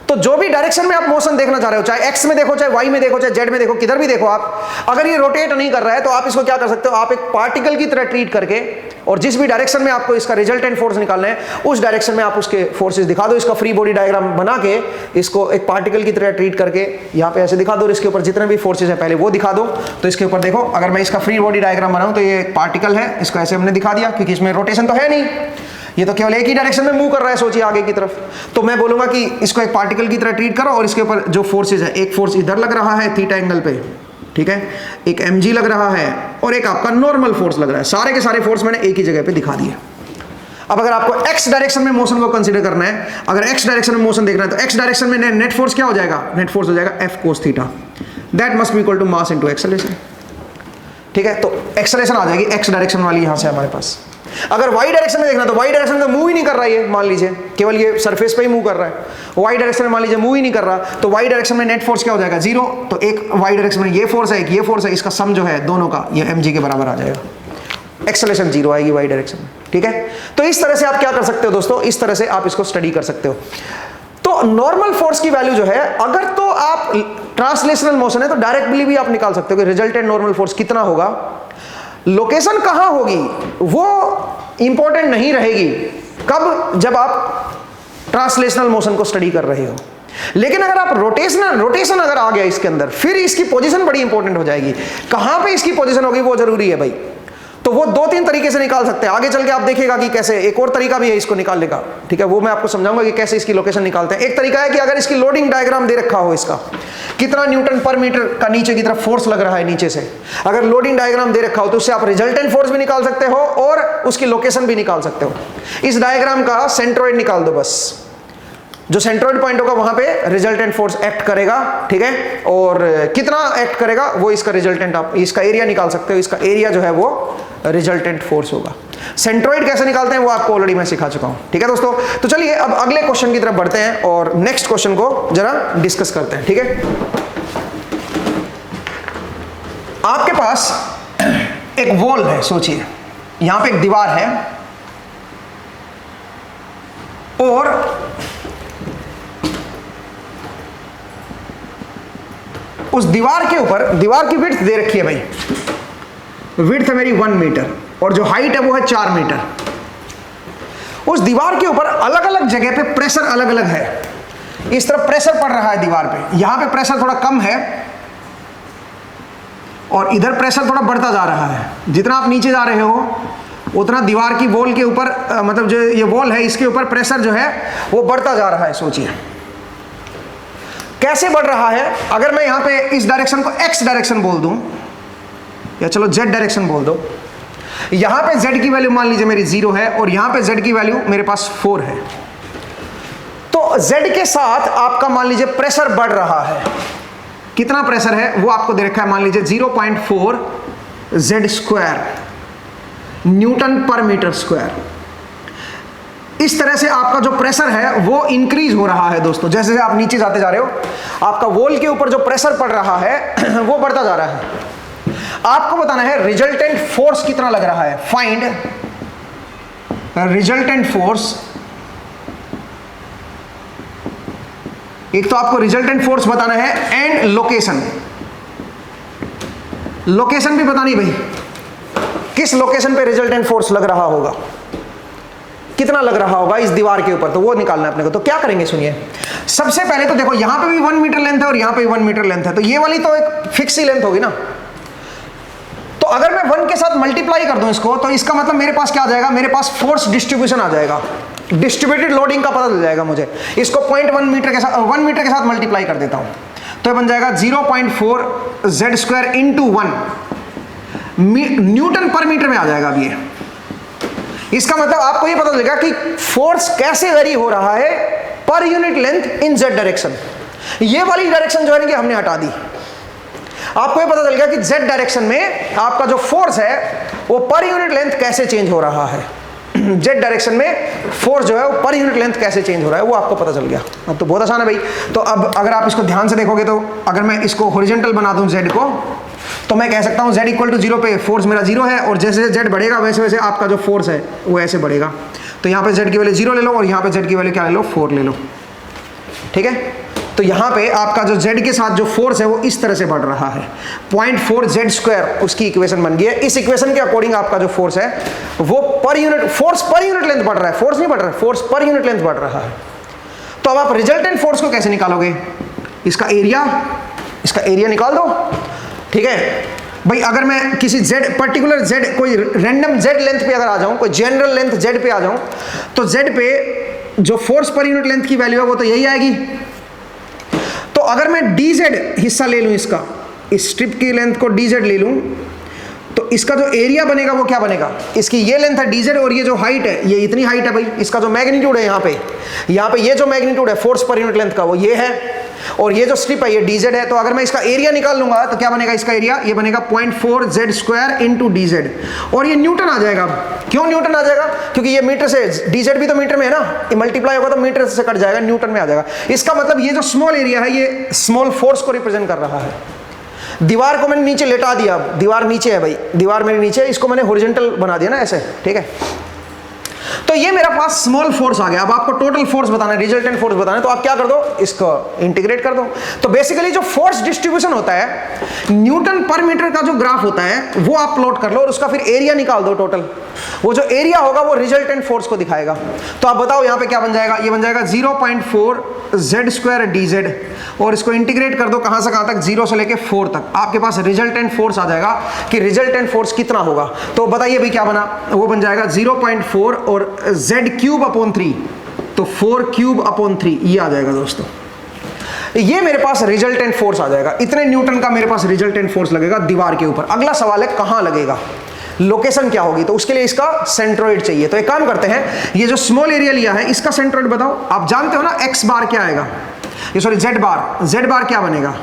तो जो भी डायरेक्शन में आप मोशन देखना चाह रहे हो, चाहे एक्स में देखो, चाहे वाई में देखो, चाहे जेड में देखो, किधर भी देखो आप, अगर ये रोटेट नहीं कर रहा है तो आप इसको क्या कर सकते हो, आप एक पार्टिकल की तरह ट्रीट करके, और जिस भी डायरेक्शन में आपको इसका रिजल्टेंट फोर्स निकालना है उस डायरेक्शन में आप उसके फोर्सेस दिखा दो। इसका फ्री बॉडी डायग्राम बना के इसको एक पार्टिकल की तरह ट्रीट करके यहाँ पे ऐसे दिखा दो, और इसके ऊपर जितने भी फोर्सेस है पहले वो दिखा दो। तो इसके ऊपर देखो, अगर मैं इसका फ्री बॉडी डायग्राम बनाऊं तो ये एक पार्टिकल है, इसको ऐसे हमने दिखा दिया क्योंकि इसमें रोटेशन तो है नहीं, ये तो केवल एक ही डायरेक्शन में मूव कर रहा है, सोचिए आगे की तरफ। तो मैं बोलूंगा कि इसको एक पार्टिकल की तरह ट्रीट करो, और इसके ऊपर जो फोर्सेज है, एक फोर्स इधर लग रहा है थीटा एंगल पे, ठीक है, एक mg लग रहा है, और एक आपका नॉर्मल फोर्स लग रहा है। सारे के सारे फोर्स मैंने एक ही जगह पे दिखा दिए। अब अगर आपको x डायरेक्शन में मोशन को कंसीडर करना है, अगर x डायरेक्शन में मोशन देखना है, तो x डायरेक्शन में नेट फोर्स क्या हो जाएगा, नेट फोर्स हो जाएगा f cos theta, that must be equal to mass into acceleration, ठीक है। तो एक्सेलरेशन आ जाएगी x डायरेक्शन वाली यहां से हमारे पास। अगर y डायरेक्शन में देखना, तो y डायरेक्शन में मूव ही नहीं कर रहा है, मान लीजिए केवल ये सरफेस पे ही मूव कर रहा है, y डायरेक्शन में मान लीजिए मूव ही नहीं कर रहा, तो y डायरेक्शन में नेट फोर्स क्या हो जाएगा, जीरो। तो एक y डायरेक्शन में ये फोर्स है, एक ये फोर्स है, इसका सम जो है दोनों का ये mg के बराबर आ जाएगा, एक्सेलरेशन जीरो आएगी y डायरेक्शन में, ठीक है। तो इस तरह से आप क्या कर सकते हो दोस्तों, इस तरह से आप इसको स्टडी कर सकते हो। तो नॉर्मल फोर्स की वैल्यू जो है, अगर तो आप ट्रांसलेशनल मोशन है तो डायरेक्टली भी आप निकाल सकते हो कि रिजल्टेंट नॉर्मल फोर्स कितना होगा। लोकेशन कहां होगी वो इंपॉर्टेंट नहीं रहेगी, कब, जब आप ट्रांसलेशनल मोशन को स्टडी कर रहे हो। लेकिन अगर आप रोटेशन अगर आ गया इसके अंदर, फिर इसकी पोजीशन बड़ी इंपॉर्टेंट हो जाएगी। कहां पे इसकी पोजीशन होगी वो जरूरी है भाई। तो वो दो तीन तरीके से निकाल सकते हैं, आगे चल के आप देखिएगा कि कैसे। एक और तरीका भी है इसको निकालने का, ठीक है, वो मैं आपको समझाऊंगा कि कैसे इसकी लोकेशन निकालते हैं। एक तरीका है कि अगर इसकी लोडिंग डायग्राम दे रखा हो, इसका कितना न्यूटन पर मीटर का नीचे की तरफ फोर्स लग रहा है नीचे से, अगर लोडिंग डायग्राम दे रखा हो तो उससे आप रिजल्टेंट फोर्स भी निकाल सकते हो और उसकी लोकेशन भी निकाल सकते हो। इस डायग्राम का सेंट्रोइड निकाल दो बस, जो सेंट्रोइड पॉइंट होगा वहां पे रिजल्टेंट फोर्स एक्ट करेगा, ठीक है, और कितना एक्ट करेगा वो इसका रिजल्टेंट, आप इसका एरिया निकाल सकते हो। इसका एरिया जो है वो रिजल्टेंट फोर्स होगा। सेंट्रोइड कैसे निकालते हैं वो आपको ऑलरेडी मैं सिखा चुका हूं, ठीक है दोस्तों। तो चलिए अब अगले क्वेश्चन की तरफ बढ़ते हैं और नेक्स्ट क्वेश्चन को जरा डिस्कस करते हैं, ठीक है। आपके पास एक वॉल है, सोचिए यहां पे एक दीवार है और उस दीवार के ऊपर, दीवार की विड्थ दे रखी है भाई, विड्थ है मेरी 1 मीटर और जो हाइट है वो है 4 मीटर। उस दीवार के ऊपर अलग अलग जगह पे प्रेशर अलग अलग है। इस तरफ प्रेशर पड़ रहा है दीवार पे, यहां पे प्रेशर थोड़ा कम है और इधर प्रेशर थोड़ा बढ़ता जा रहा है। जितना आप नीचे जा रहे हो उतना दीवार की वॉल के ऊपर, मतलब जो ये वॉल है इसके ऊपर प्रेशर जो है वो बढ़ता जा रहा है। सोचिए कैसे बढ़ रहा है। अगर मैं यहां पे इस डायरेक्शन को x डायरेक्शन बोल दूं, या चलो z डायरेक्शन बोल दो, यहां पे z की वैल्यू मान लीजिए मेरी 0 है और यहां पे z की वैल्यू मेरे पास 4 है, तो z के साथ आपका मान लीजिए प्रेशर बढ़ रहा है। कितना प्रेशर है वो आपको दे रखा है, मान लीजिए 0.4 z स्क्वायर न्यूटन पर मीटर स्क्वायर। इस तरह से आपका जो प्रेशर है वो इंक्रीज हो रहा है दोस्तों। जैसे जैसे आप नीचे जाते जा रहे हो आपका वॉल के ऊपर जो प्रेशर पड़ रहा है वो बढ़ता जा रहा है। आपको बताना है रिजल्टेंट फोर्स कितना लग रहा है। Find resultant force. एक तो आपको रिजल्टेंट फोर्स बताना है एंड लोकेशन। लोकेशन भी बतानी भाई, किस लोकेशन पे रिजल्टेंट फोर्स लग रहा होगा, कितना लग रहा होगा इस दीवार के ऊपर, तो वो निकालना है अपने को। तो क्या करेंगे सुनिए, सबसे पहले तो देखो यहां पे भी 1 मीटर लेंथ है और यहां पे भी 1 मीटर लेंथ है, तो ये वाली तो एक फिक्स ही लेंथ होगी ना। तो अगर मैं 1 के साथ मल्टीप्लाई कर दूं इसको, तो इसका मतलब मेरे पास क्या आ जाएगा, मेरे पास फोर्स डिस्ट्रीब्यूशन आ जाएगा, डिस्ट्रीब्यूटेड लोडिंग का पता चल जाएगा मुझे। इसको 0.1 मीटर के साथ 1 मीटर के साथ मल्टीप्लाई कर देता हूं, तो ये बन जाएगा 0.4 z स्क्वायर इंटू 1 न्यूटन पर मीटर में आ जाएगा। अब ये इसका मतलब आपको ये पता चलेगा कि फोर्स कैसे वेरी हो रहा है per unit length in z direction. ये वाली डायरेक्शन जो है कि हमने हटा दी, आपको ये पता चलेगा कि z डायरेक्शन में आपका जो फोर्स है वो पर यूनिट लेंथ कैसे चेंज हो रहा है। z डायरेक्शन में फोर्स जो है वो पर यूनिट लेंथ कैसे चेंज हो रहा है वो आपको पता चल गया। अब तो बहुत आसान है भाई। तो अब अगर आप इसको ध्यान से देखोगे, तो अगर मैं इसको हॉरिजॉन्टल बना दूं z को, तो मैं कह सकता हूं z इक्वल टू 0 पे फोर्स मेरा 0 है, और जैसे z बढ़ेगा वैसे वैसे आपका जो फोर्स है वो ऐसे बढ़ेगा। तो यहाँ पे z की वैल्यू 0 ले लो और यहाँ पे z की वैल्यू क्या ले लो, 4 ले लो, ठीक है। तो यहाँ पे आपका जो z के साथ जो फोर्स है वो इस तरह से बढ़ रहा है, 0.4 z स्क्वायर उसकी इक्वेशन बन गई है। इस इक्वेशन के अकॉर्डिंग आपका जो फोर्स है वो per unit, force per unit length बढ़ रहा है, फोर्स नहीं बढ़ रहा है, फोर्स पर यूनिट लेंथ बढ़ रहा है। तो अब आप रिजल्टेंट फोर्स को कैसे निकालोगे, इसका एरिया निकाल दो, ठीक है भाई। अगर मैं किसी z पर्टिकुलर z, कोई रैंडम z लेंथ पे अगर आ जाऊं, कोई जनरल लेंथ z पे आ जाऊं, तो z पे जो फोर्स पर यूनिट लेंथ की वैल्यू है वो तो यही आएगी। तो अगर मैं dz हिस्सा ले लूं, इसका इस स्ट्रिप की लेंथ को dz ले लूं, तो इसका जो एरिया बनेगा वो क्या बनेगा, इसकी ये लेंथ है dz और ये जो हाइट है ये इतनी हाइट है भाई, इसका जो मैग्नीट्यूड है यहाँ पे ये जो मैग्नीट्यूड है फोर्स पर यूनिट लेंथ का वो ये है, और ये जो स्ट्रिप है ये dz है। तो अगर मैं इसका एरिया निकाल लूंगा तो क्या बनेगा, इसका एरिया ये बनेगा 0.4 z स्क्वायर इंटू dz, और ये न्यूटन आ जाएगा। क्यों न्यूटन आ जाएगा, क्योंकि ये मीटर से, dz भी तो मीटर में है ना, ये मल्टीप्लाई होगा तो मीटर से कट जाएगा, न्यूटन में आ जाएगा। इसका मतलब ये जो स्मॉल एरिया है ये स्मॉल फोर्स को रिप्रेजेंट कर रहा है। दीवार को मैंने नीचे लेटा दिया, दीवार नीचे है भाई, दीवार मेरे नीचे है, इसको मैंने हॉरिजॉन्टल बना दिया ना ऐसे, ठीक है। तो ये मेरा पास स्मॉल फोर्स आ गया। अब आपको टोटल फोर्स बताना है, रिजल्टेंट फोर्स बताना है, तो आप क्या कर दो, इसको इंटीग्रेट कर दो। तो बेसिकली जो फोर्स डिस्ट्रीब्यूशन होता है, न्यूटन पर मीटर का जो ग्राफ होता है वो आप प्लॉट कर लो और उसका फिर एरिया निकाल दो टोटल। वो जो एरिया होगा वो रिजल्टेंट फोर्स को दिखाएगा। तो आप बताओ यहाँ पे क्या बन जाएगा, ये बन जाएगा 0.4 z स्क्वायर dz, और इसको इंटीग्रेट कर दो कहां से कहां तक, 0 से लेके 4 तक। आपके पास रिजल्टेंट फोर्स आ जाएगा कि रिजल्टेंट फोर्स कितना होगा। तो बताइए भाई क्या बना, वो बन जाएगा 0.4 और z क्यूब अपॉन 3, तो 4 क्यूब अपॉन 3 ये आ जाएगा दोस्तों। ये मेरे पास रिजल्टेंट फोर्स आ जाएगा, इतने न्यूटन का मेरे पास रिजल्टेंट फोर्स लगेगा दीवार के ऊपर। अगला सवाल है कहां लगेगा, लोकेशन क्या होगी, तो उसके लिए इसका सेंट्रोइड चाहिए। तो एक काम करते हैं, ये जो स्मॉल एरिया लिया है इसका सेंट्रोइड बताओ। आप जानते हो ना x बार क्या आएगा, ये सॉरी z बार क्या बनेगा,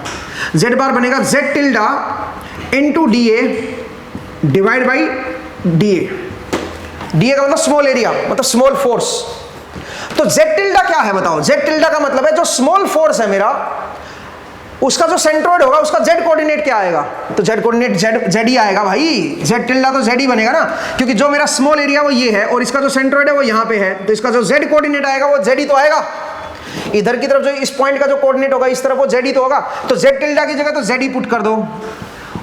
z बार बनेगा z tilde into dA divide by dA। dA का मतलब स्मॉल एरिया, मतलब स्मॉल फोर्स। तो z टिल्डा क्या है बताओ, z टिल्डा का मतलब है जो स्मॉल फोर्स है मेरा, उसका जो सेंट्रोइड होगा उसका z कोऑर्डिनेट क्या आएगा, तो z कोऑर्डिनेट z ही आएगा भाई, z टिल्डा तो z ही बनेगा ना, क्योंकि जो मेरा स्मॉल एरिया वो ये है और इसका जो सेंट्रोइड है वो यहाँ पे है, तो इसका जो z कोऑर्डिनेट आएगा वो z ही तो आएगा। इधर की तरफ जो इस पॉइंट का जो कोऑर्डिनेट होगा इस तरफ वो z ही तो होगा, तो z टिल्डा की जगह तो z ही पुट कर दो।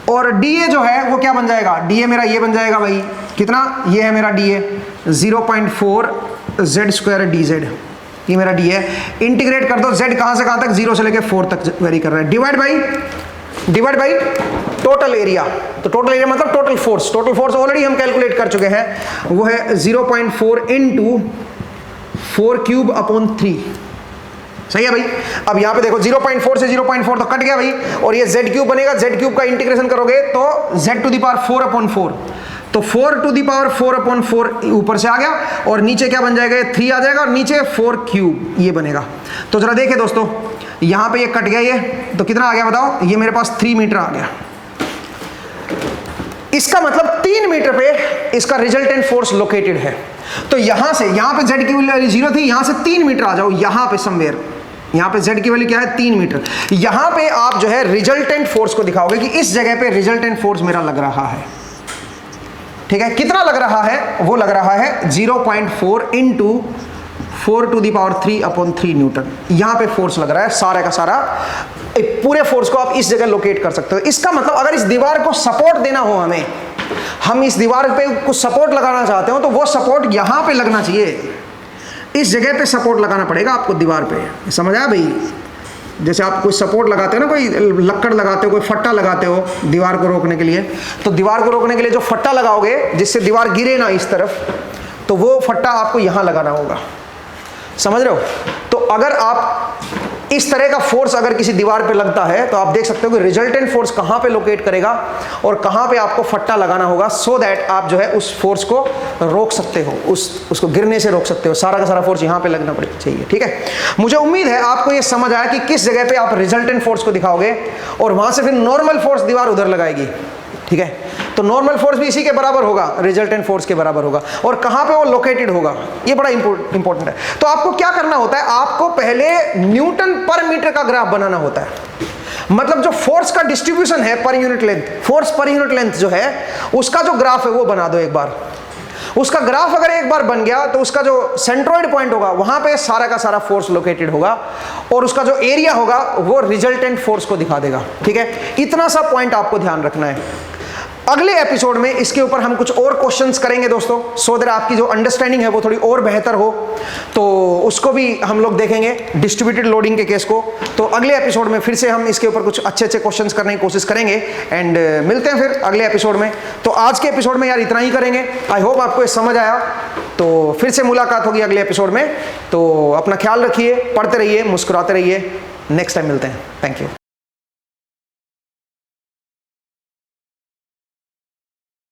और dA जो है वो क्या बन जाएगा, dA मेरा ये बन जाएगा भाई, कितना, ये है मेरा dA 0.4 z स्क्वायर dz, ये मेरा d है। इंटीग्रेट कर दो, z कहां से कहां तक, 0 से लेके 4 तक वेरी कर रहा है, डिवाइड बाई टोटल एरिया। तो टोटल एरिया मतलब टोटल फोर्स ऑलरेडी हम कैलकुलेट कर चुके हैं, वो है 0.4 इंटू 4 क्यूब अपॉन 3। सही है भाई। अब यहाँ पे देखो 0.4 से 0.4 तो कट गया भाई, और ये z क्यूब बनेगा, z क्यूब का इंटीग्रेशन करोगे तो z to the power 4 upon 4, तो 4 टू द पावर 4 अपॉन 4 ऊपर से आ गया, और नीचे क्या बन जाएगा, ये 3 आ जाएगा, और नीचे 4 क्यूब ये बनेगा। तो जरा देखिए दोस्तों, यहाँ पे ये कट गया, ये तो कितना आ गया बताओ, ये मेरे पास 3 मीटर आ गया। इसका मतलब 3 मीटर पे इसका रिजल्टेंट फोर्स लोकेटेड है। तो यहां से, यहां पे z की वैल्यू 0 थी, यहां से 3 मीटर आ जाओ, यहां पे समवेयर, यहां पे z की वैल्यू क्या है 3 मीटर। यहां पे आप जो है रिजल्टेंट फोर्स को दिखाओगे कि इस जगह पे रिजल्टेंट फोर्स मेरा लग रहा है, ठीक है। कितना लग रहा है, वो लग रहा है 0.4 into 4 to the power 3 upon 3 newton. यहां पे फोर्स लग रहा है, सारा का सारा पूरे फोर्स को आप इस जगह लोकेट कर सकते हो। इसका मतलब अगर इस दीवार को सपोर्ट देना हो हमें, हम इस दीवार पे कुछ सपोर्ट लगाना चाहते हो, तो वो सपोर्ट यहां पे लगना चाहिए, इस जगह पे सपोर्ट लगाना पड़ेगा आपको दीवार पे, समझ आया भाई? जैसे आप कोई सपोर्ट लगाते हो ना, कोई लक्कड़ लगाते हो, कोई फट्टा लगाते हो दीवार को रोकने के लिए, तो दीवार को रोकने के लिए जो फट्टा लगाओगे जिससे दीवार गिरे ना इस तरफ, तो वो फट्टा आपको यहां लगाना होगा, समझ रहे हो? तो अगर आप इस तरह का फोर्स अगर किसी दीवार पे लगता है तो आप देख सकते हो कि रिजल्टेंट फोर्स कहां पे लोकेट करेगा और कहां पे आपको फट्टा लगाना होगा, सो दैट आप जो है उस फोर्स को रोक सकते हो, उसको गिरने से रोक सकते हो। सारा का सारा फोर्स यहां पे लगना चाहिए, ठीक है? मुझे उम्मीद है आपको ये समझ आया कि किस जगह पे आप रिजल्टेंट फोर्स को दिखाओगे और वहां से फिर नॉर्मल फोर्स दीवार उधर लगाएगी, ठीक है? तो नॉर्मल फोर्स भी इसी के बराबर होगा, रिजल्टेंट फोर्स के बराबर होगा, और कहां पे वो लोकेटेड होगा ये बड़ा इंपॉर्टेंट है। तो आपको क्या करना होता है, आपको पहले न्यूटन पर मीटर का ग्राफ बनाना होता है, मतलब जो फोर्स का डिस्ट्रीब्यूशन है per unit length, force per unit length जो है उसका जो ग्राफ है वो बना दो एक बार। उसका ग्राफ अगर एक बार बन गया तो उसका जो सेंट्रोइड पॉइंट होगा वहां पे सारा का सारा फोर्स लोकेटेड होगा और उसका जो एरिया होगा वो रिजल्टेंट फोर्स को दिखा देगा, ठीक है? इतना सा पॉइंट आपको ध्यान रखना है। अगले एपिसोड में इसके ऊपर हम कुछ और क्वेश्चंस करेंगे दोस्तों, सो दैट आपकी जो अंडरस्टैंडिंग है वो थोड़ी और बेहतर हो, तो उसको भी हम लोग देखेंगे, डिस्ट्रीब्यूटेड लोडिंग के केस को। तो अगले एपिसोड में फिर से हम इसके ऊपर कुछ अच्छे अच्छे क्वेश्चंस करने की कोशिश करेंगे एंड मिलते हैं फिर अगले एपिसोड में। तो आज के एपिसोड में यार इतना ही करेंगे, आई होप आपको ये समझ आया। तो फिर से मुलाकात होगी अगले एपिसोड में, तो अपना ख्याल रखिए, पढ़ते रहिए, मुस्कुराते रहिए। नेक्स्ट टाइम मिलते हैं, थैंक यू।